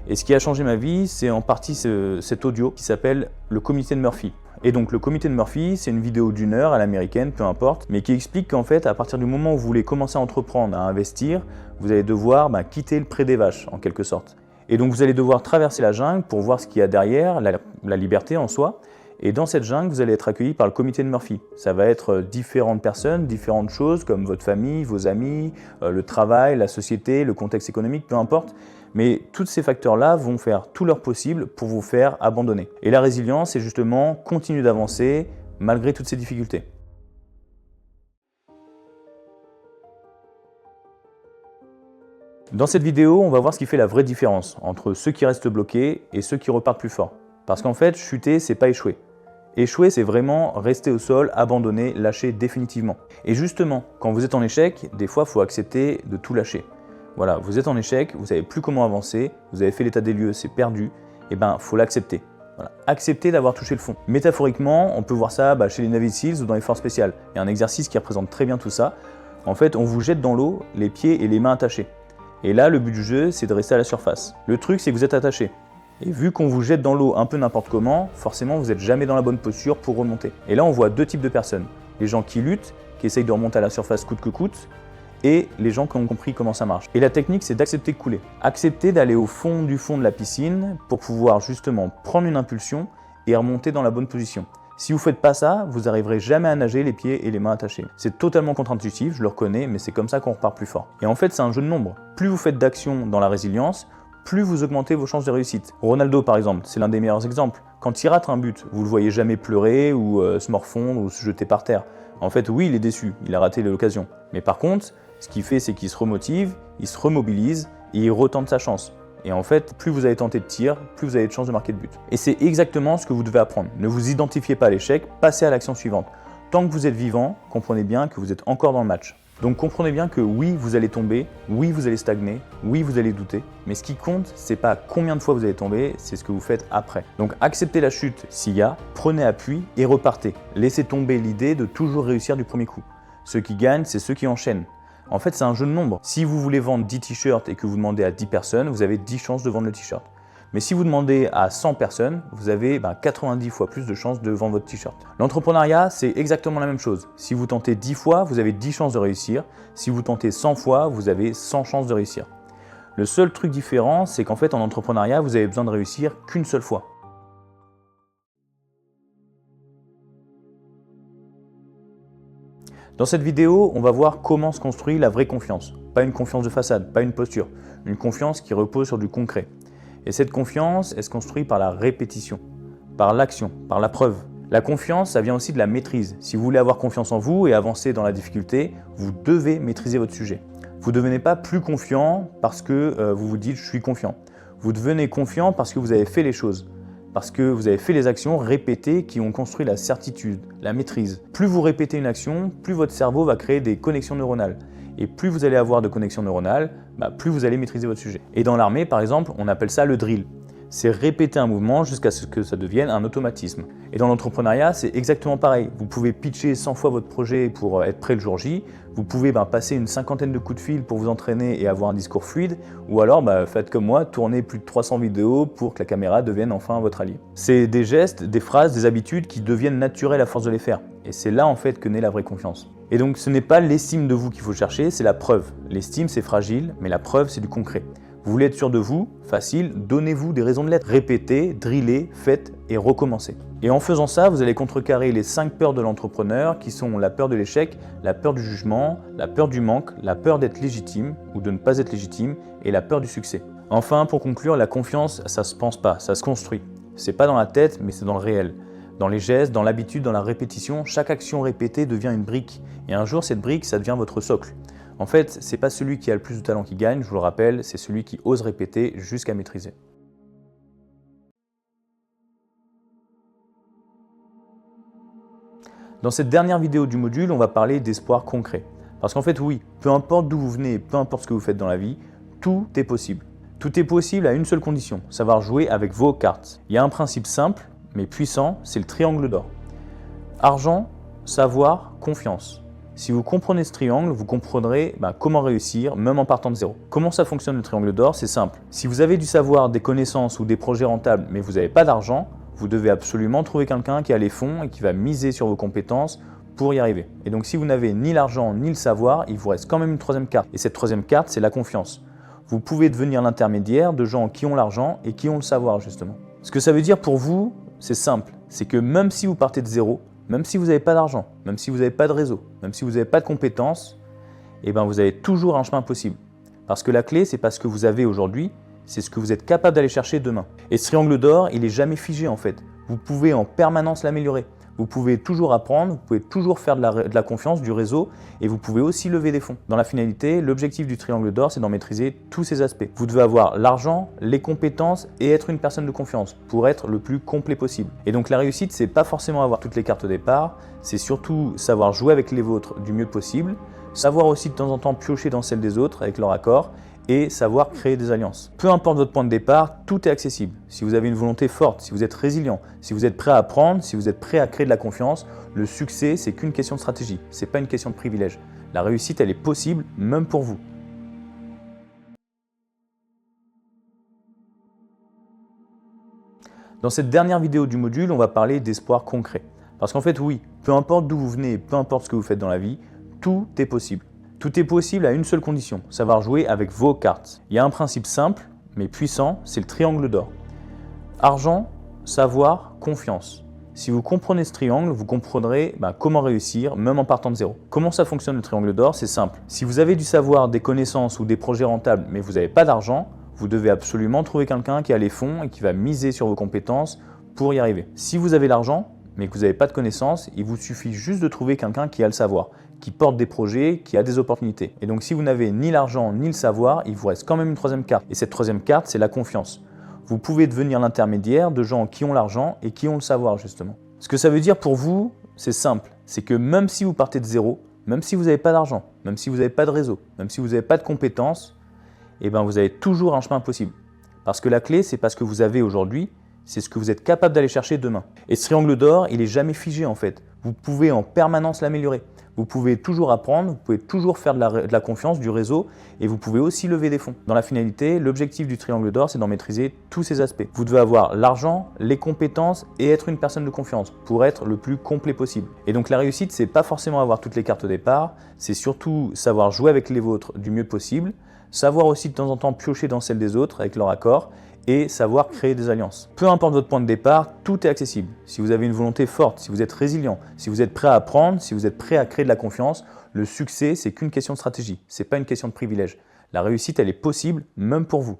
Et ce qui a changé ma vie, c'est en partie cet audio qui s'appelle le comité de Murphy. Et donc le comité de Murphy, c'est une vidéo d'1 heure à l'américaine, peu importe, mais qui explique qu'en fait, à partir du moment où vous voulez commencer à entreprendre, à investir, vous allez devoir quitter le pré des vaches, en quelque sorte. Et donc vous allez devoir traverser la jungle pour voir ce qu'il y a derrière, la liberté en soi. Et dans cette jungle, vous allez être accueilli par le comité de Murphy. Ça va être différentes personnes, différentes choses comme votre famille, vos amis, le travail, la société, le contexte économique, peu importe. Mais tous ces facteurs-là vont faire tout leur possible pour vous faire abandonner. Et la résilience, c'est justement continuer d'avancer malgré toutes ces difficultés. Dans cette vidéo, on va voir ce qui fait la vraie différence entre ceux qui restent bloqués et ceux qui repartent plus fort. Parce qu'en fait, chuter, c'est pas échouer. Échouer, c'est vraiment rester au sol, abandonner, lâcher définitivement. Et justement, quand vous êtes en échec, des fois, il faut accepter de tout lâcher. Voilà, vous êtes en échec, vous savez plus comment avancer, vous avez fait l'état des lieux, c'est perdu, et faut l'accepter. Voilà. Acceptez d'avoir touché le fond. Métaphoriquement, on peut voir ça chez les Navy Seals ou dans les forces spéciales. Il y a un exercice qui représente très bien tout ça. En fait, on vous jette dans l'eau, les pieds et les mains attachés. Et là, le but du jeu, c'est de rester à la surface. Le truc, c'est que vous êtes attaché. Et vu qu'on vous jette dans l'eau un peu n'importe comment, forcément, vous n'êtes jamais dans la bonne posture pour remonter. Et là, on voit deux types de personnes. Les gens qui luttent, qui essayent de remonter à la surface coûte que coûte, et les gens qui ont compris comment ça marche. Et la technique, c'est d'accepter de couler. Accepter d'aller au fond de la piscine pour pouvoir justement prendre une impulsion et remonter dans la bonne position. Si vous ne faites pas ça, vous n'arriverez jamais à nager les pieds et les mains attachés. C'est totalement contre-intuitif, je le reconnais, mais c'est comme ça qu'on repart plus fort. Et en fait, c'est un jeu de nombres. Plus vous faites d'actions dans la résilience, plus vous augmentez vos chances de réussite. Ronaldo, par exemple, c'est l'un des meilleurs exemples. Quand il rate un but, vous ne le voyez jamais pleurer ou se morfondre ou se jeter par terre. En fait, oui, il est déçu, il a raté l'occasion. Mais par contre, ce qu'il fait, c'est qu'il se remotive, il se remobilise et il retente sa chance. Et en fait, plus vous allez tenter de tir, plus vous avez de chances de marquer de but. Et c'est exactement ce que vous devez apprendre. Ne vous identifiez pas à l'échec, passez à l'action suivante. Tant que vous êtes vivant, comprenez bien que vous êtes encore dans le match. Donc comprenez bien que oui, vous allez tomber, oui, vous allez stagner, oui, vous allez douter. Mais ce qui compte, c'est pas combien de fois vous allez tomber, c'est ce que vous faites après. Donc acceptez la chute s'il y a, prenez appui et repartez. Laissez tomber l'idée de toujours réussir du premier coup. Ceux qui gagnent, c'est ceux qui enchaînent. En fait, c'est un jeu de nombres. Si vous voulez vendre 10 t-shirts et que vous demandez à 10 personnes, vous avez 10 chances de vendre le t-shirt. Mais si vous demandez à 100 personnes, vous avez 90 fois plus de chances de vendre votre t-shirt. L'entrepreneuriat, c'est exactement la même chose. Si vous tentez 10 fois, vous avez 10 chances de réussir. Si vous tentez 100 fois, vous avez 100 chances de réussir. Le seul truc différent, c'est qu'en fait, en entrepreneuriat, vous avez besoin de réussir qu'une seule fois. Dans cette vidéo, on va voir comment se construit la vraie confiance. Pas une confiance de façade, pas une posture. Une confiance qui repose sur du concret. Et cette confiance, elle se construit par la répétition, par l'action, par la preuve. La confiance, ça vient aussi de la maîtrise. Si vous voulez avoir confiance en vous et avancer dans la difficulté, vous devez maîtriser votre sujet. Vous ne devenez pas plus confiant parce que vous vous dites « je suis confiant ». Vous devenez confiant parce que vous avez fait les choses. Parce que vous avez fait les actions répétées qui ont construit la certitude, la maîtrise. Plus vous répétez une action, plus votre cerveau va créer des connexions neuronales. Et plus vous allez avoir de connexions neuronales, plus vous allez maîtriser votre sujet. Et dans l'armée, par exemple, on appelle ça le drill. C'est répéter un mouvement jusqu'à ce que ça devienne un automatisme. Et dans l'entrepreneuriat, c'est exactement pareil. Vous pouvez pitcher 100 fois votre projet pour être prêt le jour J. Vous pouvez passer une cinquantaine de coups de fil pour vous entraîner et avoir un discours fluide. Ou alors, faites comme moi, tournez plus de 300 vidéos pour que la caméra devienne enfin votre allié. C'est des gestes, des phrases, des habitudes qui deviennent naturelles à force de les faire. Et c'est là en fait que naît la vraie confiance. Et donc ce n'est pas l'estime de vous qu'il faut chercher, c'est la preuve. L'estime c'est fragile, mais la preuve c'est du concret. Vous voulez être sûr de vous? Facile, donnez-vous des raisons de l'être. Répétez, drillez, faites et recommencez. Et en faisant ça, vous allez contrecarrer les 5 peurs de l'entrepreneur qui sont la peur de l'échec, la peur du jugement, la peur du manque, la peur d'être légitime ou de ne pas être légitime et la peur du succès. Enfin, pour conclure, la confiance, ça se pense pas, ça se construit. C'est pas dans la tête, mais c'est dans le réel. Dans les gestes, dans l'habitude, dans la répétition, chaque action répétée devient une brique. Et un jour, cette brique, ça devient votre socle. En fait, c'est pas celui qui a le plus de talent qui gagne, je vous le rappelle, c'est celui qui ose répéter jusqu'à maîtriser. Dans cette dernière vidéo du module, on va parler d'espoir concret. Parce qu'en fait, oui, peu importe d'où vous venez, peu importe ce que vous faites dans la vie, tout est possible. Tout est possible à une seule condition, savoir jouer avec vos cartes. Il y a un principe simple, mais puissant, c'est le triangle d'or. Argent, savoir, confiance. Si vous comprenez ce triangle, vous comprendrez comment réussir, même en partant de zéro. Comment ça fonctionne le triangle d'or? C'est simple. Si vous avez du savoir, des connaissances ou des projets rentables, mais vous n'avez pas d'argent, vous devez absolument trouver quelqu'un qui a les fonds et qui va miser sur vos compétences pour y arriver. Et donc si vous n'avez ni l'argent ni le savoir, il vous reste quand même une troisième carte. Et cette troisième carte, c'est la confiance. Vous pouvez devenir l'intermédiaire de gens qui ont l'argent et qui ont le savoir justement. Ce que ça veut dire pour vous, c'est simple. C'est que même si vous partez de zéro, même si vous n'avez pas d'argent, même si vous n'avez pas de réseau, même si vous n'avez pas de compétences, vous avez toujours un chemin possible. Parce que la clé, c'est pas ce que vous avez aujourd'hui, c'est ce que vous êtes capable d'aller chercher demain. Et ce triangle d'or, il n'est jamais figé en fait. Vous pouvez en permanence l'améliorer. Vous pouvez toujours apprendre, vous pouvez toujours faire de la confiance, du réseau et vous pouvez aussi lever des fonds. Dans la finalité, l'objectif du triangle d'or, c'est d'en maîtriser tous ces aspects. Vous devez avoir l'argent, les compétences et être une personne de confiance pour être le plus complet possible. Et donc la réussite, c'est pas forcément avoir toutes les cartes au départ, c'est surtout savoir jouer avec les vôtres du mieux possible, savoir aussi de temps en temps piocher dans celles des autres avec leur accord et savoir créer des alliances. Peu importe votre point de départ, tout est accessible. Si vous avez une volonté forte, si vous êtes résilient, si vous êtes prêt à apprendre, si vous êtes prêt à créer de la confiance, le succès, c'est qu'une question de stratégie, c'est pas une question de privilège. La réussite, elle est possible, même pour vous. Dans cette dernière vidéo du module, on va parler d'espoir concret. Parce qu'en fait, oui, peu importe d'où vous venez et peu importe ce que vous faites dans la vie, tout est possible. Tout est possible à une seule condition, savoir jouer avec vos cartes. Il y a un principe simple, mais puissant, c'est le triangle d'or. Argent, savoir, confiance. Si vous comprenez ce triangle, vous comprendrez comment réussir, même en partant de zéro. Comment ça fonctionne le triangle d'or? C'est simple. Si vous avez du savoir, des connaissances ou des projets rentables, mais vous n'avez pas d'argent, vous devez absolument trouver quelqu'un qui a les fonds et qui va miser sur vos compétences pour y arriver. Si vous avez l'argent, mais que vous n'avez pas de connaissances, il vous suffit juste de trouver quelqu'un qui a le savoir, qui porte des projets, qui a des opportunités. Et donc si vous n'avez ni l'argent ni le savoir, il vous reste quand même une troisième carte. Et cette troisième carte, c'est la confiance. Vous pouvez devenir l'intermédiaire de gens qui ont l'argent et qui ont le savoir justement. Ce que ça veut dire pour vous, c'est simple. C'est que même si vous partez de zéro, même si vous n'avez pas d'argent, même si vous n'avez pas de réseau, même si vous n'avez pas de compétences, vous avez toujours un chemin possible. Parce que la clé, c'est pas ce que vous avez aujourd'hui, c'est ce que vous êtes capable d'aller chercher demain. Et ce triangle d'or, il n'est jamais figé en fait. Vous pouvez en permanence l'améliorer. Vous pouvez toujours apprendre, vous pouvez toujours faire de la confiance, du réseau, et vous pouvez aussi lever des fonds. Dans la finalité, l'objectif du triangle d'or, c'est d'en maîtriser tous ces aspects. Vous devez avoir l'argent, les compétences et être une personne de confiance pour être le plus complet possible. Et donc la réussite, c'est pas forcément avoir toutes les cartes au départ, c'est surtout savoir jouer avec les vôtres du mieux possible, savoir aussi de temps en temps piocher dans celles des autres avec leur accord et savoir créer des alliances. Peu importe votre point de départ, tout est accessible. Si vous avez une volonté forte, si vous êtes résilient, si vous êtes prêt à apprendre, si vous êtes prêt à créer de la confiance, le succès, c'est qu'une question de stratégie, c'est pas une question de privilège. La réussite, elle est possible même pour vous.